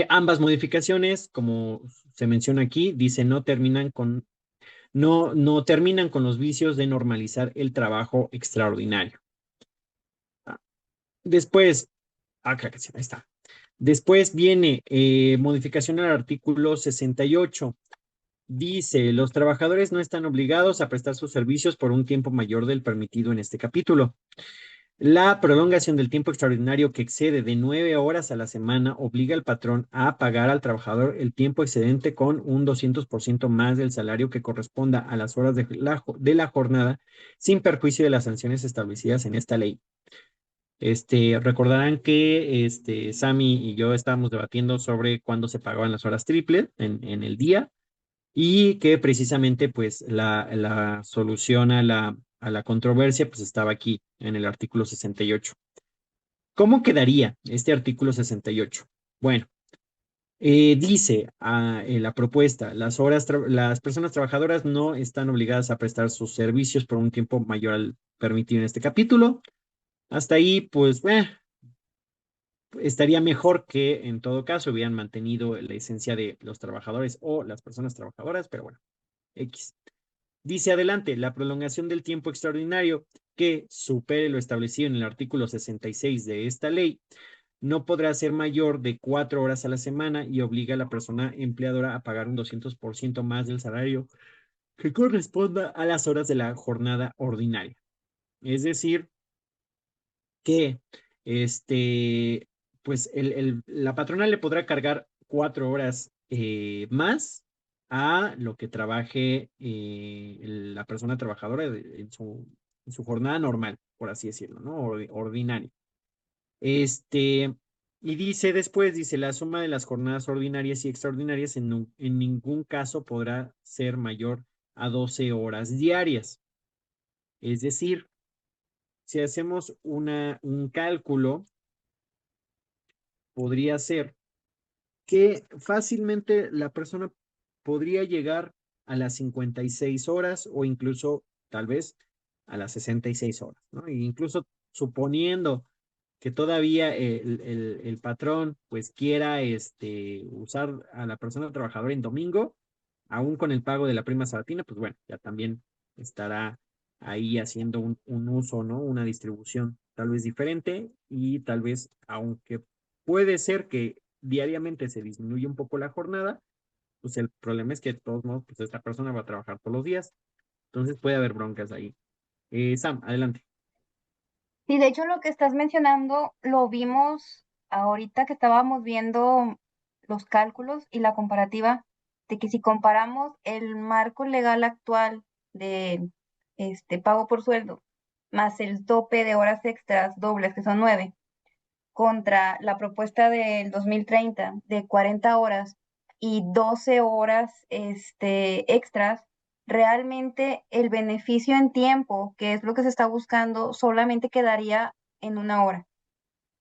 ambas modificaciones, como se menciona aquí, dice no terminan con los vicios de normalizar el trabajo extraordinario. Ah, Después, ahí está. Después viene modificación al artículo 68. Dice, los trabajadores no están obligados a prestar sus servicios por un tiempo mayor del permitido en este capítulo. La prolongación del tiempo extraordinario que excede de 9 horas a la semana obliga al patrón a pagar al trabajador el tiempo excedente con un 200% más del salario que corresponda a las horas de la jornada, sin perjuicio de las sanciones establecidas en esta ley. Recordarán que Sammy y yo estábamos debatiendo sobre cuándo se pagaban las horas triple en el día y que precisamente pues la solución a la controversia pues estaba aquí en el artículo 68. ¿Cómo quedaría este artículo 68? Bueno, dice en la propuesta, las personas trabajadoras no están obligadas a prestar sus servicios por un tiempo mayor al permitido en este capítulo. Hasta ahí, pues, estaría mejor que en todo caso hubieran mantenido la esencia de los trabajadores o las personas trabajadoras, pero bueno, X. Dice adelante, la prolongación del tiempo extraordinario que supere lo establecido en el artículo 66 de esta ley no podrá ser mayor de 4 horas a la semana y obliga a la persona empleadora a pagar un 200% más del salario que corresponda a las horas de la jornada ordinaria. Es decir, que pues la patrona le podrá cargar 4 horas más a lo que trabaje la persona trabajadora en su jornada normal, por así decirlo, ¿no? Ordinaria. Este, y dice después, dice, la suma de las jornadas ordinarias y extraordinarias en ningún caso podrá ser mayor a 12 horas diarias. Es decir, si hacemos un cálculo, podría ser que fácilmente la persona podría llegar a las 56 horas o incluso tal vez a las 66 horas, ¿no? E incluso suponiendo que todavía el patrón pues quiera usar a la persona trabajadora en domingo, aún con el pago de la prima sabatina, pues bueno, ya también estará ahí haciendo un uso, ¿no? Una distribución tal vez diferente y tal vez, aunque puede ser que diariamente se disminuye un poco la jornada, pues el problema es que de todos modos, pues esta persona va a trabajar todos los días, entonces puede haber broncas ahí. Sam, adelante. Y de hecho lo que estás mencionando lo vimos ahorita que estábamos viendo los cálculos y la comparativa de que si comparamos el marco legal actual de este pago por sueldo más el tope de horas extras dobles, que son 9, contra la propuesta del 2030 de 40 horas y 12 horas extras, realmente el beneficio en tiempo, que es lo que se está buscando, solamente quedaría en 1 hora.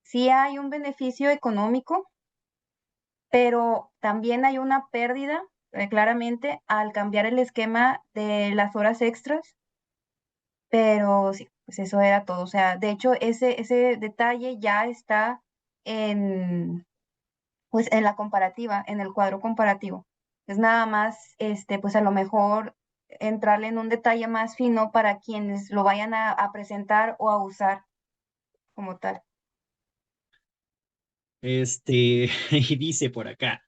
Sí hay un beneficio económico, pero también hay una pérdida, claramente, al cambiar el esquema de las horas extras, pero sí, pues eso era todo. O sea, de hecho, ese detalle ya está en, pues en la comparativa, en el cuadro comparativo. Es nada más, pues a lo mejor entrarle en un detalle más fino para quienes lo vayan a presentar o a usar como tal. Y dice por acá.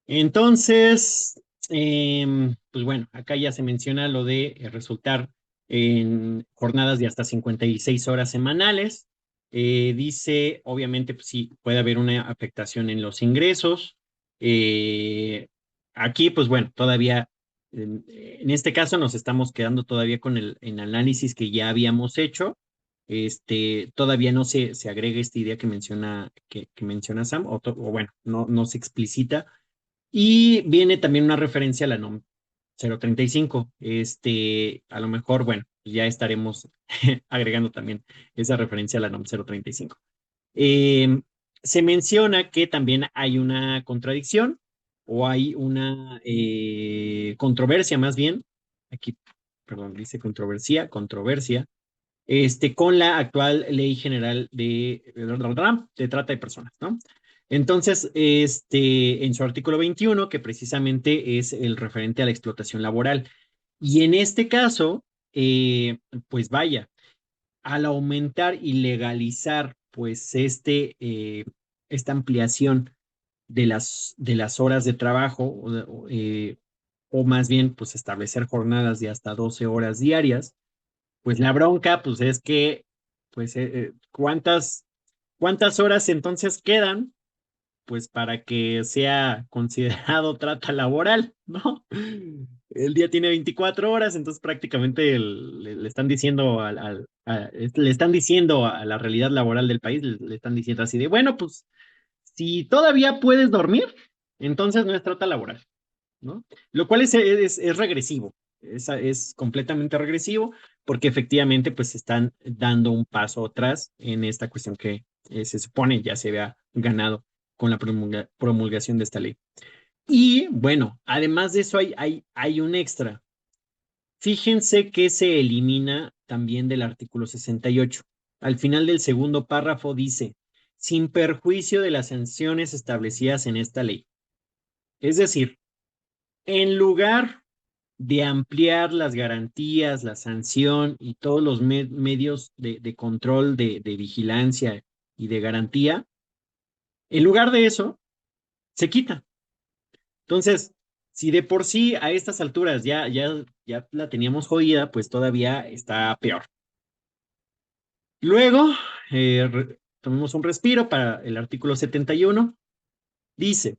Entonces, pues bueno, acá ya se menciona lo de resultar en jornadas de hasta 56 horas semanales. Dice, obviamente, pues sí, puede haber una afectación en los ingresos. Eh, Aquí, pues bueno, todavía, en este caso nos estamos quedando todavía con el análisis que ya habíamos hecho. Todavía no se agrega esta idea que menciona Sam, o bueno, no se explicita y viene también una referencia a la NOM 035. A lo mejor, bueno, ya estaremos agregando también esa referencia a la NOM 035. Se menciona que también hay una contradicción o hay una controversia más bien, aquí, perdón, dice controversia, con la actual Ley General de Trata de Personas, ¿no? Entonces, en su artículo 21, que precisamente es el referente a la explotación laboral. Y en este caso, pues vaya, al aumentar y legalizar, pues, esta ampliación de las horas de trabajo, o más bien, pues, establecer jornadas de hasta 12 horas diarias, pues la bronca, pues es que, pues, ¿cuántas horas entonces quedan? Pues para que sea considerado trata laboral, ¿no? El día tiene 24 horas, entonces prácticamente le están diciendo le están diciendo a la realidad laboral del país, le están diciendo así de, bueno, pues si todavía puedes dormir, entonces no es trata laboral, ¿no? Lo cual es regresivo, es completamente regresivo, porque efectivamente pues están dando un paso atrás en esta cuestión que se supone ya se había ganado con la promulgación de esta ley. Y bueno, además de eso hay un extra. Fíjense que se elimina también del artículo 68. Al final del segundo párrafo dice, sin perjuicio de las sanciones establecidas en esta ley. Es decir, en lugar de ampliar las garantías, la sanción y todos los medios de control, de vigilancia y de garantía, en lugar de eso, se quita. Entonces, si de por sí a estas alturas ya la teníamos jodida, pues todavía está peor. Luego, tomemos un respiro para el artículo 71. Dice,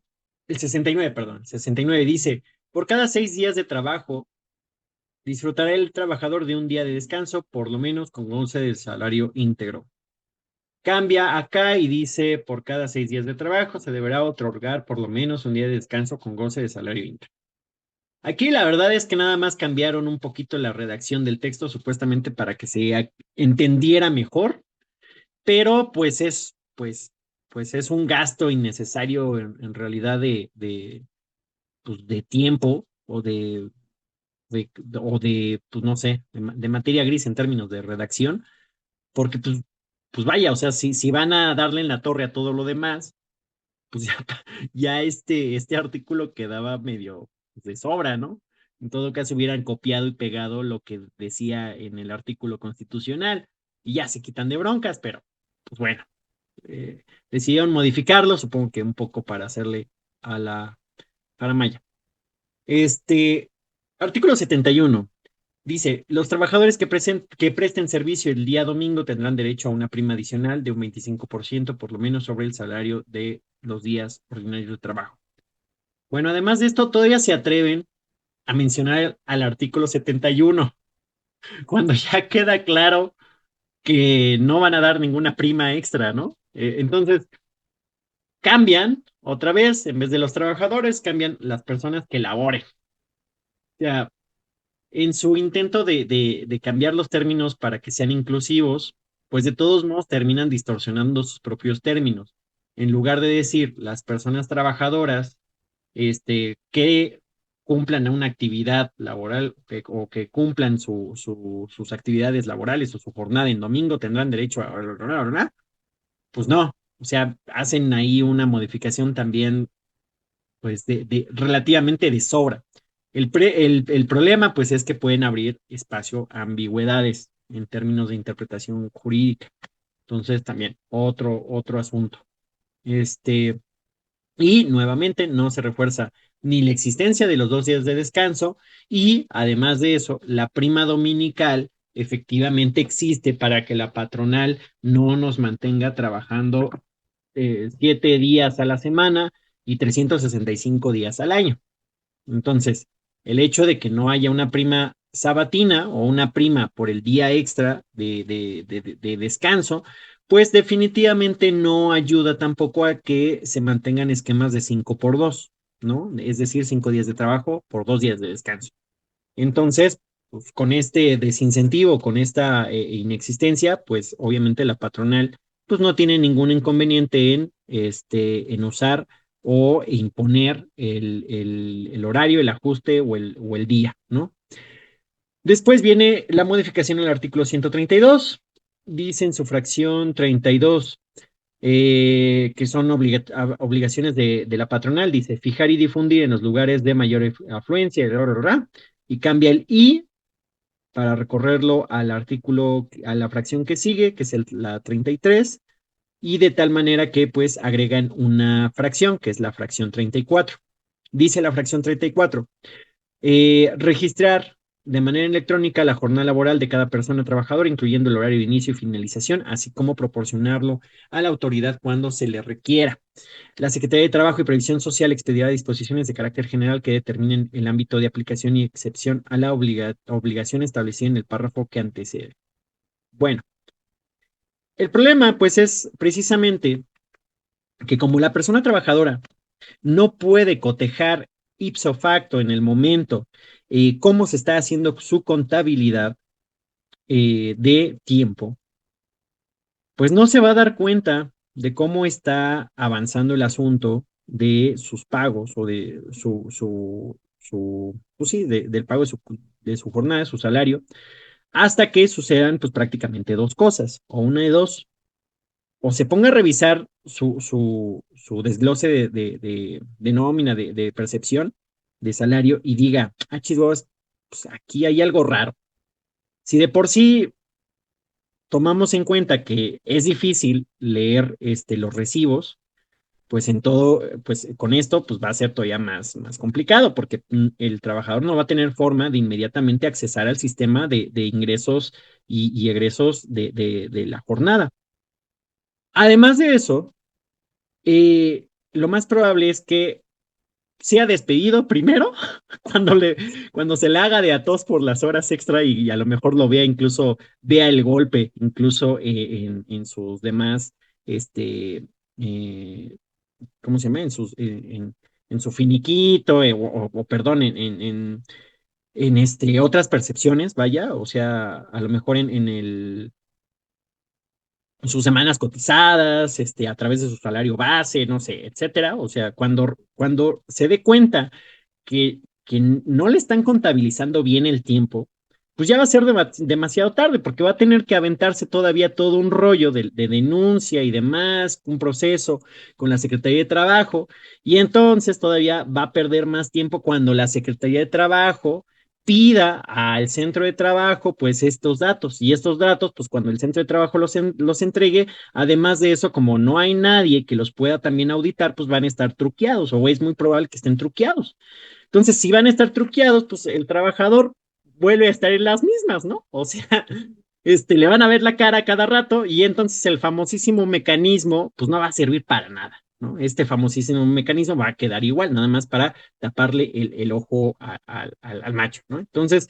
el 69, perdón, 69 dice, por cada 6 días de trabajo, disfrutará el trabajador de un día de descanso, por lo menos con 11 del salario íntegro. Cambia acá y dice, por cada 6 días de trabajo se deberá otorgar por lo menos un día de descanso con goce de salario íntegro. Aquí la verdad es que nada más cambiaron un poquito la redacción del texto, supuestamente para que se entendiera mejor, pero pues es un gasto innecesario en realidad pues, de tiempo pues no sé, de materia gris en términos de redacción, porque pues vaya, o sea, si van a darle en la torre a todo lo demás, pues ya, ya este artículo quedaba medio de sobra, ¿no? En todo caso, hubieran copiado y pegado lo que decía en el artículo constitucional y ya se quitan de broncas, pero pues bueno, decidieron modificarlo, supongo que un poco para hacerle a la faramaya. Artículo 71. Dice, los trabajadores que presten servicio el día domingo tendrán derecho a una prima adicional de un 25% por lo menos sobre el salario de los días ordinarios de trabajo. Bueno, además de esto, todavía se atreven a mencionar al artículo 71, cuando ya queda claro que no van a dar ninguna prima extra, ¿no? Entonces, cambian otra vez, en vez de los trabajadores, cambian las personas que laboren. O sea, en su intento de cambiar los términos para que sean inclusivos, pues de todos modos terminan distorsionando sus propios términos. En lugar de decir las personas trabajadoras, que cumplan una actividad laboral o que cumplan sus actividades laborales o su jornada en domingo tendrán derecho a. Pues no, o sea, hacen ahí una modificación también, pues, relativamente de sobra. El problema, pues, es que pueden abrir espacio a ambigüedades en términos de interpretación jurídica. Entonces, también otro asunto. Este, y nuevamente no se refuerza ni la existencia de los 2 días de descanso y además de eso, la prima dominical efectivamente existe para que la patronal no nos mantenga trabajando 7 días a la semana y 365 días al año. Entonces, el hecho de que no haya una prima sabatina o una prima por el día extra de descanso, pues definitivamente no ayuda tampoco a que se mantengan esquemas de 5 por 2, ¿no? Es decir, 5 días de trabajo por 2 días de descanso. Entonces, pues, con este desincentivo, con esta inexistencia, pues obviamente la patronal pues no tiene ningún inconveniente en usar o imponer el horario, el ajuste o el día, ¿no? Después viene la modificación al artículo 132. Dice en su fracción 32 que son obligaciones de la patronal, dice fijar y difundir en los lugares de mayor afluencia, y cambia el "y" para recorrerlo al artículo, a la fracción que sigue, que es la 33, y de tal manera que pues agregan una fracción, que es la fracción 34. Dice la fracción 34, registrar de manera electrónica la jornada laboral de cada persona trabajadora, incluyendo el horario de inicio y finalización, así como proporcionarlo a la autoridad cuando se le requiera. La Secretaría de Trabajo y Previsión Social expedirá disposiciones de carácter general que determinen el ámbito de aplicación y excepción a la obligación establecida en el párrafo que antecede. Bueno, el problema pues es precisamente que como la persona trabajadora no puede cotejar ipso facto en el momento cómo se está haciendo su contabilidad de tiempo, pues no se va a dar cuenta de cómo está avanzando el asunto de sus pagos o de pues sí, del pago de su jornada, de su salario, hasta que sucedan pues prácticamente dos cosas, o una de dos, o se ponga a revisar su desglose de nómina, de percepción de salario y diga, chicos, pues aquí hay algo raro. Si de por sí tomamos en cuenta que es difícil leer los recibos, pues en todo, pues con esto pues va a ser todavía más complicado porque el trabajador no va a tener forma de inmediatamente accesar al sistema de ingresos y egresos de la jornada. Además de eso, lo más probable es que sea despedido primero cuando se le haga de a tos por las horas extra y a lo mejor lo vea, incluso vea el golpe, incluso en sus demás, eh, ¿cómo se llama? En su finiquito, o perdón, en otras percepciones, vaya, o sea, a lo mejor en sus semanas cotizadas, a través de su salario base, no sé, etcétera. O sea, cuando se dé cuenta que no le están contabilizando bien el tiempo, pues ya va a ser demasiado tarde, porque va a tener que aventarse todavía todo un rollo de denuncia y demás, un proceso con la Secretaría de Trabajo, y entonces todavía va a perder más tiempo cuando la Secretaría de Trabajo pida al centro de trabajo pues estos datos y estos datos pues cuando el centro de trabajo los entregue, además de eso como no hay nadie que los pueda también auditar pues van a estar truqueados o es muy probable que estén truqueados. Entonces, si van a estar truqueados, pues el trabajador vuelve a estar en las mismas, ¿no? O sea, le van a ver la cara cada rato y entonces el famosísimo mecanismo, pues no va a servir para nada, ¿no? Este famosísimo mecanismo va a quedar igual, nada más para taparle el ojo al macho, ¿no? Entonces,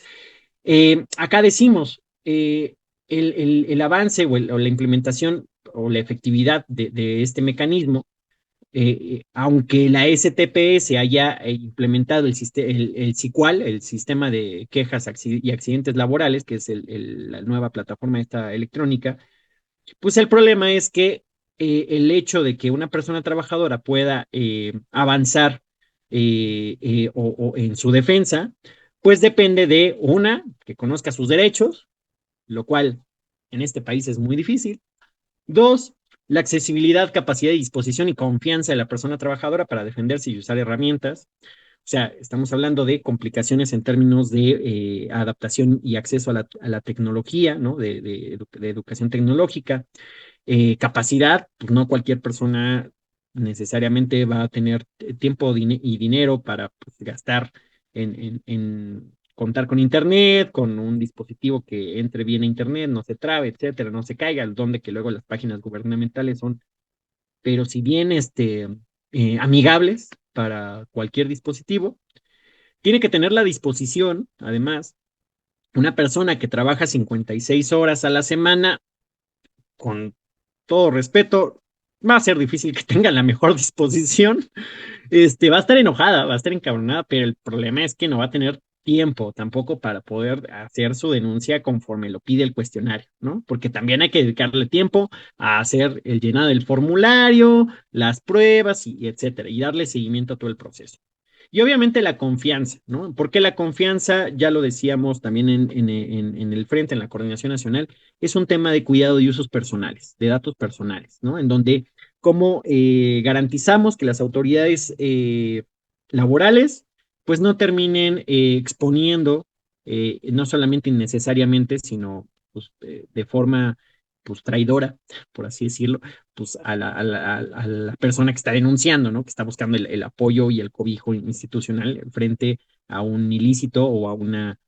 acá decimos, el avance o la implementación o la efectividad de este mecanismo, aunque la STPS haya implementado el SICUAL, el Sistema de Quejas y Accidentes Laborales, que es la nueva plataforma esta electrónica, pues el problema es que el hecho de que una persona trabajadora pueda avanzar o en su defensa, pues depende de una, que conozca sus derechos, lo cual en este país es muy difícil. Dos, la accesibilidad, capacidad de disposición y confianza de la persona trabajadora para defenderse y usar herramientas. O sea, estamos hablando de complicaciones en términos de adaptación y acceso a la tecnología, ¿no? De educación tecnológica. Capacidad, pues no cualquier persona necesariamente va a tener tiempo y dinero para pues, gastar en contar con internet, con un dispositivo que entre bien a internet, no se trabe, etcétera, no se caiga, donde que luego las páginas gubernamentales son, pero si bien amigables para cualquier dispositivo, tiene que tener la disposición, además, una persona que trabaja 56 horas a la semana, con todo respeto, va a ser difícil que tenga la mejor disposición. Va a estar enojada, va a estar encabronada, pero el problema es que no va a tener tiempo tampoco para poder hacer su denuncia conforme lo pide el cuestionario, ¿no? Porque también hay que dedicarle tiempo a hacer el llenado del formulario, las pruebas y etcétera, y darle seguimiento a todo el proceso. Y obviamente la confianza, ¿no? Porque la confianza, ya lo decíamos también en el frente, en la Coordinación Nacional, es un tema de cuidado de usos personales, de datos personales, ¿no? En donde cómo garantizamos que las autoridades laborales pues no terminen exponiendo, no solamente innecesariamente, sino pues, de forma pues traidora, por así decirlo, pues a la persona que está denunciando, ¿no? Que está buscando el apoyo y el cobijo institucional frente a un ilícito o a una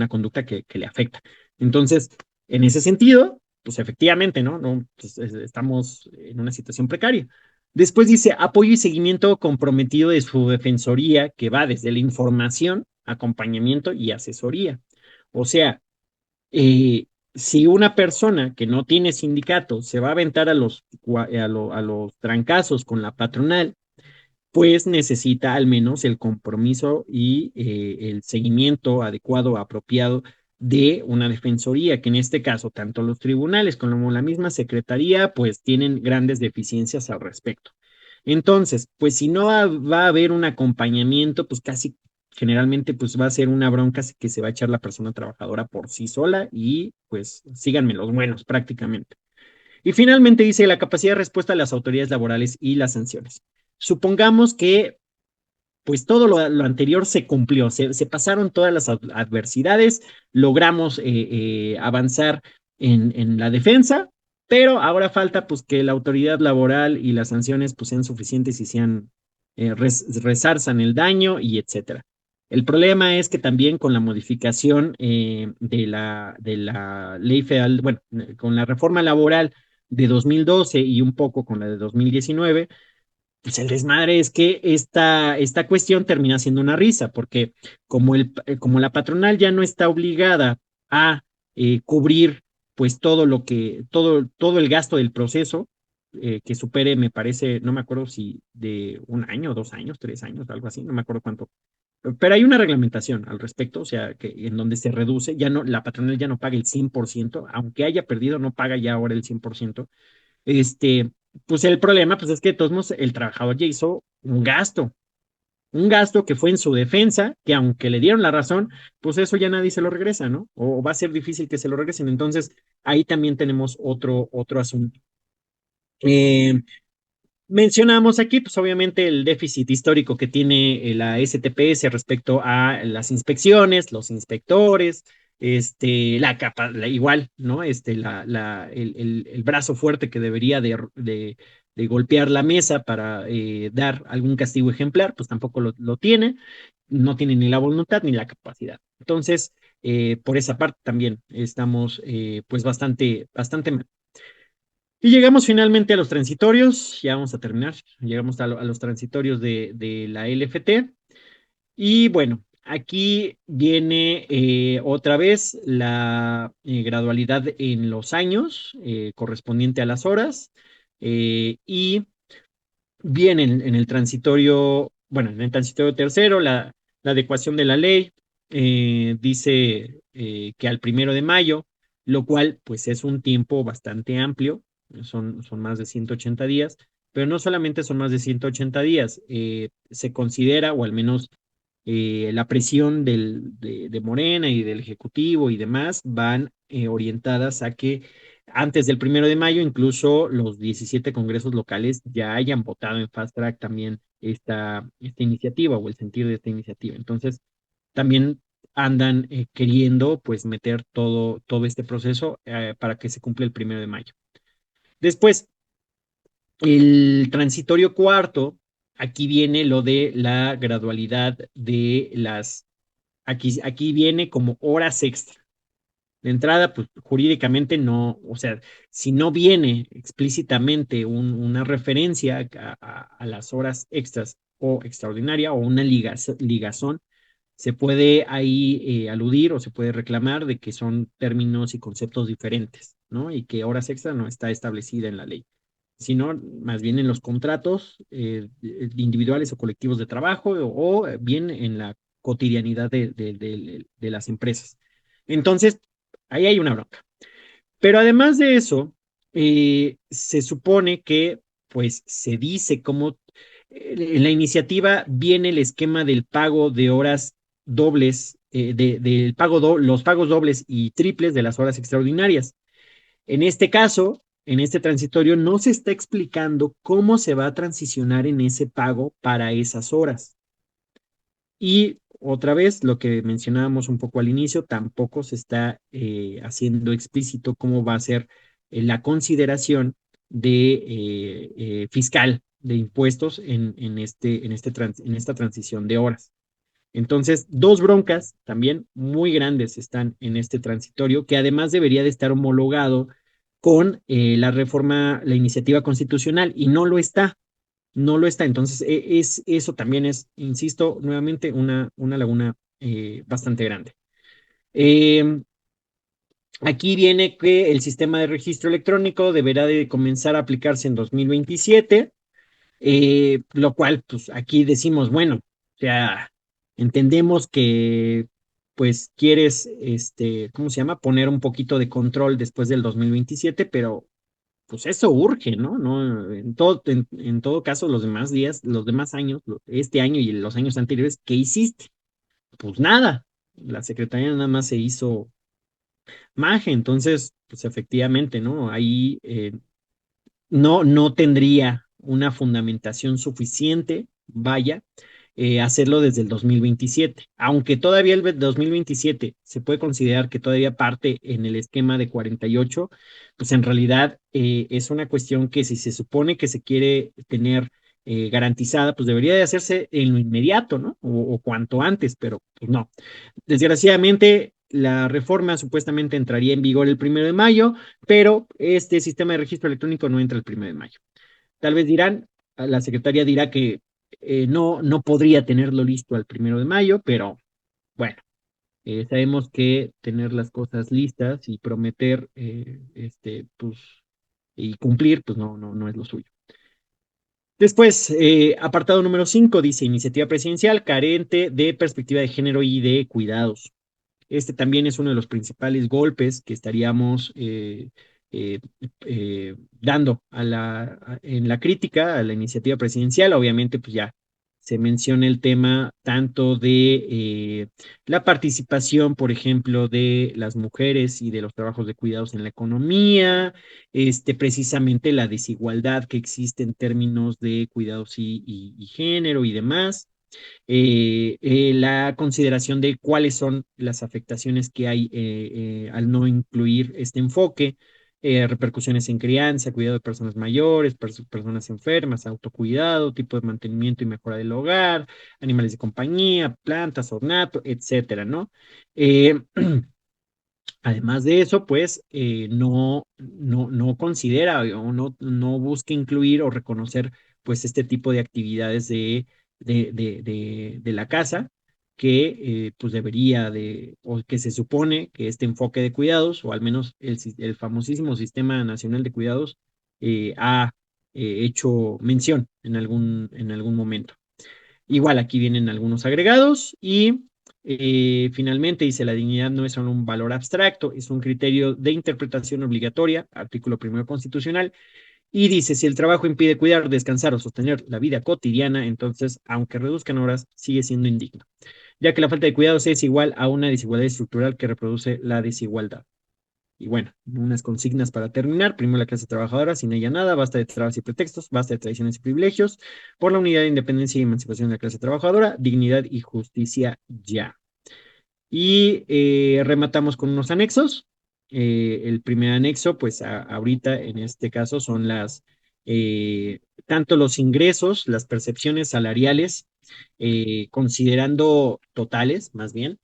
conducta que le afecta. Entonces, en ese sentido, pues efectivamente, ¿no? No pues, estamos en una situación precaria. Después dice apoyo y seguimiento comprometido de su defensoría, que va desde la información, acompañamiento y asesoría. O sea, eh, si una persona que no tiene sindicato se va a aventar a los trancazos con la patronal, pues necesita al menos el compromiso y el seguimiento adecuado, apropiado de una defensoría, que en este caso tanto los tribunales como la misma secretaría, pues tienen grandes deficiencias al respecto. Entonces, pues si no va a haber un acompañamiento, pues casi generalmente pues va a ser una bronca que se va a echar la persona trabajadora por sí sola y pues síganme los buenos prácticamente. Y finalmente dice la capacidad de respuesta a las autoridades laborales y las sanciones. Supongamos que pues todo lo anterior se cumplió, se pasaron todas las adversidades, logramos avanzar en la defensa, pero ahora falta pues que la autoridad laboral y las sanciones pues sean suficientes y sean resarzan el daño y etcétera. El problema es que también con la modificación de la ley federal, bueno, con la reforma laboral de 2012 y un poco con la de 2019, pues el desmadre es que esta cuestión termina siendo una risa, porque como la patronal ya no está obligada a cubrir pues todo el gasto del proceso, que supere, me parece, no me acuerdo si de un año, 2 años, 3 años, algo así, no me acuerdo cuánto. Pero hay una reglamentación al respecto, o sea, que en donde se reduce, ya no, la patronal ya no paga el 100%, aunque haya perdido, no paga ya ahora el 100%. Este, pues el problema, pues es que de todos modos el trabajador ya hizo un gasto que fue en su defensa, que aunque le dieron la razón, pues eso ya nadie se lo regresa, ¿no? O va a ser difícil que se lo regresen. Entonces, ahí también tenemos otro asunto. Eh, Mencionamos aquí, pues obviamente el déficit histórico que tiene la STPS respecto a las inspecciones, los inspectores, igual, ¿no? El brazo fuerte que debería de golpear la mesa para dar algún castigo ejemplar, pues tampoco lo tiene, no tiene ni la voluntad ni la capacidad. Entonces, por esa parte también estamos pues bastante mal. Y llegamos finalmente a los transitorios, ya vamos a terminar, llegamos a los transitorios de la LFT. Y bueno, aquí viene otra vez la gradualidad en los años correspondiente a las horas y viene en el transitorio, bueno, en el transitorio tercero, la adecuación de la ley dice que al 1 de mayo, lo cual pues es un tiempo bastante amplio, son más de 180 días, pero no solamente son más de 180 días, se considera, o al menos la presión de Morena y del Ejecutivo y demás van orientadas a que antes del 1 de mayo, incluso los 17 congresos locales ya hayan votado en fast track también esta iniciativa o el sentido de esta iniciativa. Entonces, también andan queriendo pues meter todo este proceso para que se cumpla el 1 de mayo. Después, el transitorio cuarto, aquí viene lo de la gradualidad de aquí viene como horas extra. De entrada, pues jurídicamente no, o sea, si no viene explícitamente una referencia a las horas extras o extraordinaria o una ligazón, se puede ahí aludir o se puede reclamar de que son términos y conceptos diferentes, ¿no? Y que horas extra no está establecida en la ley, sino más bien en los contratos individuales o colectivos de trabajo o bien en la cotidianidad de las empresas. Entonces, ahí hay una bronca. Pero además de eso, se supone que, pues, se dice cómo en la iniciativa viene el esquema del pago de horas dobles, los pagos dobles y triples de las horas extraordinarias. En este caso, en este transitorio, no se está explicando cómo se va a transicionar en ese pago para esas horas. Y otra vez, lo que mencionábamos un poco al inicio, tampoco se está haciendo explícito cómo va a ser la consideración de fiscal de impuestos en esta transición de horas. Entonces, dos broncas también muy grandes están en este transitorio, que además debería de estar homologado con la iniciativa constitucional, y no lo está, no lo está. Entonces, eso también es, insisto, nuevamente una laguna bastante grande. Aquí viene que el sistema de registro electrónico deberá de comenzar a aplicarse en 2027, lo cual, pues aquí decimos, bueno, o sea, entendemos que pues quieres, ¿cómo se llama? Poner un poquito de control después del 2027, pero pues eso urge, ¿no? No, en todo caso, los demás días, los demás años, este año y los años anteriores, ¿qué hiciste? Pues nada, la secretaría nada más se hizo maje, entonces, pues efectivamente, ¿no? Ahí no tendría una fundamentación suficiente, vaya, hacerlo desde el 2027, aunque todavía el 2027 se puede considerar que todavía parte en el esquema de 48, pues en realidad es una cuestión que si se supone que se quiere tener garantizada, pues debería de hacerse en lo inmediato, ¿no? O cuanto antes, pero pues no. Desgraciadamente, la reforma supuestamente entraría en vigor el 1 de mayo, pero este sistema de registro electrónico no entra el 1 de mayo. Tal vez dirán, la secretaria dirá que no podría tenerlo listo al 1 de mayo, pero bueno, sabemos que tener las cosas listas y prometer, pues, y cumplir, pues no es lo suyo. Después, apartado número 5 dice iniciativa presidencial carente de perspectiva de género y de cuidados. Este también es uno de los principales golpes que estaríamos eh, dando en la crítica a la iniciativa presidencial. Obviamente, pues ya se menciona el tema tanto de la participación, por ejemplo, de las mujeres y de los trabajos de cuidados en la economía, precisamente la desigualdad que existe en términos de cuidados y género y demás, la consideración de cuáles son las afectaciones que hay al no incluir este enfoque, repercusiones en crianza, cuidado de personas mayores, personas enfermas, autocuidado, tipo de mantenimiento y mejora del hogar, animales de compañía, plantas, ornato, etcétera, ¿no? Eh, Además de eso, pues no considera o no busca incluir o reconocer pues este tipo de actividades de la casa que pues debería o que se supone que este enfoque de cuidados, o al menos el famosísimo Sistema Nacional de Cuidados, ha hecho mención en algún momento. Igual aquí vienen algunos agregados y finalmente dice, la dignidad no es solo un valor abstracto, es un criterio de interpretación obligatoria, artículo primero constitucional, y dice, si el trabajo impide cuidar, descansar o sostener la vida cotidiana, entonces, aunque reduzcan horas, sigue siendo indigno, ya que la falta de cuidados es igual a una desigualdad estructural que reproduce la desigualdad. Y bueno, unas consignas para terminar. Primero, la clase trabajadora, sin ella nada, basta de trabas y pretextos, basta de tradiciones y privilegios, por la unidad, independencia y emancipación de la clase trabajadora, dignidad y justicia ya. Y rematamos con unos anexos. El primer anexo, pues ahorita en este caso son tanto los ingresos, las percepciones salariales, considerando totales, más bien,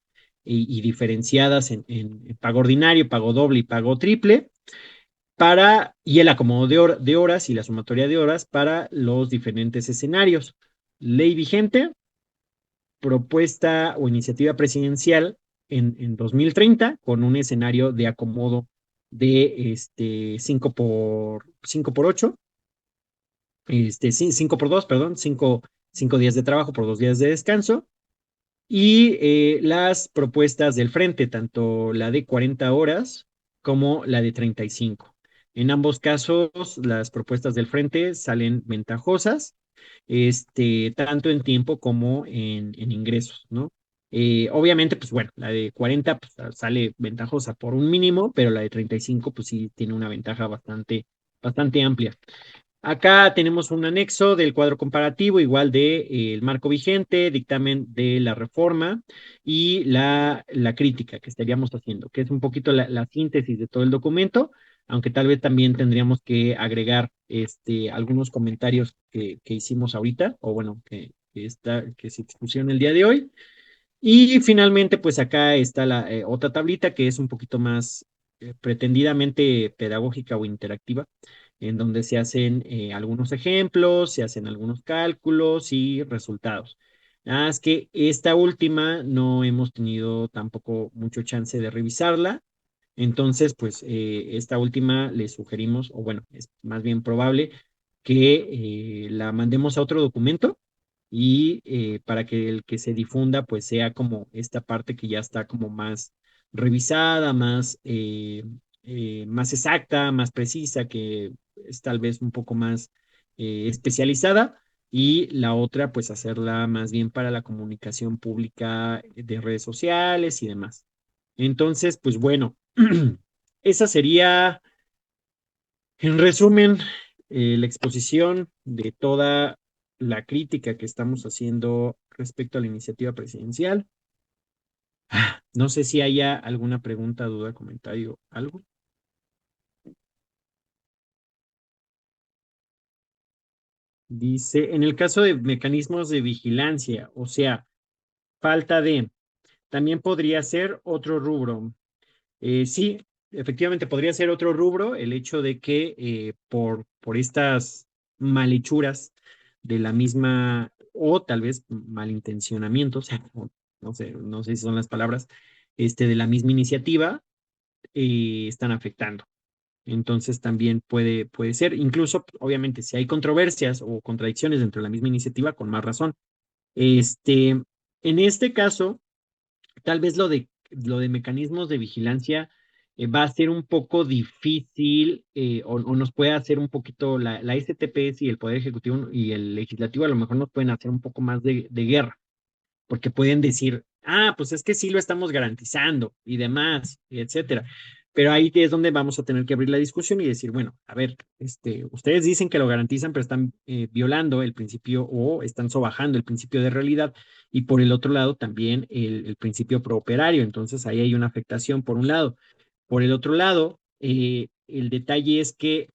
y diferenciadas en pago ordinario, pago doble y pago triple, y el acomodo de horas y la sumatoria de horas para los diferentes escenarios. Ley vigente, propuesta o iniciativa presidencial en 2030 con un escenario de acomodo de 5 por 8, 5 por 2, perdón, 5 días de trabajo por 2 días de descanso. Y las propuestas del frente, tanto la de 40 horas como la de 35. En ambos casos, las propuestas del frente salen ventajosas, tanto en tiempo como en ingresos, ¿no? Obviamente, pues bueno, la de 40 pues, sale ventajosa por un mínimo, pero la de 35 pues sí tiene una ventaja bastante amplia. Acá tenemos un anexo del cuadro comparativo, igual de el marco vigente, dictamen de la reforma y la crítica que estaríamos haciendo, que es un poquito la síntesis de todo el documento, aunque tal vez también tendríamos que agregar algunos comentarios que hicimos ahorita, o bueno, que se expusieron el día de hoy. Y finalmente, pues acá está la otra tablita que es un poquito más pretendidamente pedagógica o interactiva, en donde se hacen algunos ejemplos, se hacen algunos cálculos y resultados. Nada más que esta última no hemos tenido tampoco mucho chance de revisarla. Entonces, pues esta última le sugerimos, o bueno, es más bien probable que la mandemos a otro documento y para que el que se difunda pues sea como esta parte que ya está como más revisada, más exacta, más precisa, que es tal vez un poco más especializada, y la otra pues hacerla más bien para la comunicación pública de redes sociales y demás. Entonces, pues bueno, esa sería en resumen, la exposición de toda la crítica que estamos haciendo respecto a la iniciativa presidencial. No sé si haya alguna pregunta, duda, comentario, algo. Dice, en el caso de mecanismos de vigilancia, o sea, falta de, también podría ser otro rubro. Sí, efectivamente podría ser otro rubro el hecho de que por estas malhechuras de la misma, o tal vez malintencionamientos, o no sé si son las palabras, de la misma iniciativa, están afectando. Entonces también puede ser, incluso obviamente si hay controversias o contradicciones dentro de la misma iniciativa, con más razón. En este caso, tal vez lo de mecanismos de vigilancia va a ser un poco difícil, o nos puede hacer un poquito, la STPS y el Poder Ejecutivo y el Legislativo a lo mejor nos pueden hacer un poco más de guerra, porque pueden decir, pues es que sí lo estamos garantizando y demás, etcétera. Pero ahí es donde vamos a tener que abrir la discusión y decir, bueno, a ver, ustedes dicen que lo garantizan, pero están violando el principio o están sobajando el principio de realidad, y por el otro lado también el principio prooperario. Entonces ahí hay una afectación por un lado. Por el otro lado, el detalle es que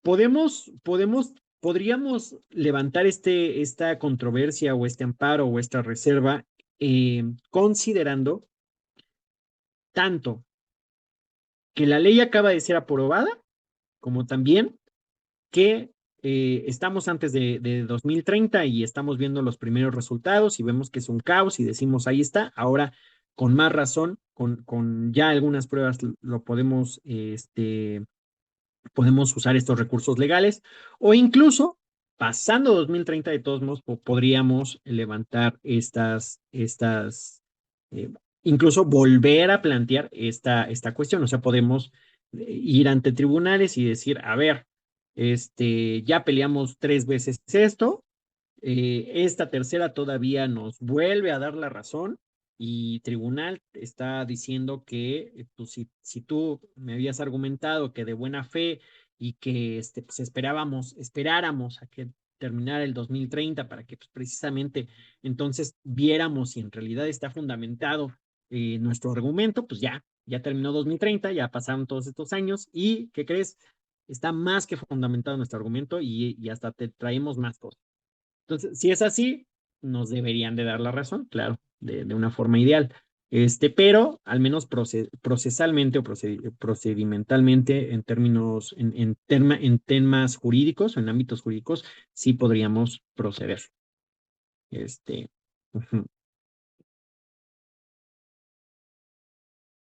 podríamos levantar esta controversia o este amparo o esta reserva considerando tanto que la ley acaba de ser aprobada, como también que estamos antes de 2030 y estamos viendo los primeros resultados y vemos que es un caos y decimos, ahí está, ahora con más razón, con ya algunas pruebas lo podemos usar estos recursos legales o incluso pasando 2030 de todos modos podríamos levantar eh, incluso volver a plantear esta cuestión. O sea, podemos ir ante tribunales y decir, a ver, ya peleamos 3 veces esto, esta tercera todavía nos vuelve a dar la razón y tribunal está diciendo que pues, si tú me habías argumentado que de buena fe y que pues, esperáramos a que terminara el 2030 para que pues, precisamente entonces viéramos si en realidad está fundamentado nuestro argumento, pues ya terminó 2030, ya pasaron todos estos años y ¿qué crees? Está más que fundamentado nuestro argumento y hasta te traemos más cosas. Entonces, si es así, nos deberían de dar la razón, claro, de una forma ideal. Pero al menos procesalmente o procedimentalmente, en términos, en temas jurídicos o en ámbitos jurídicos, sí podríamos proceder. Ujú.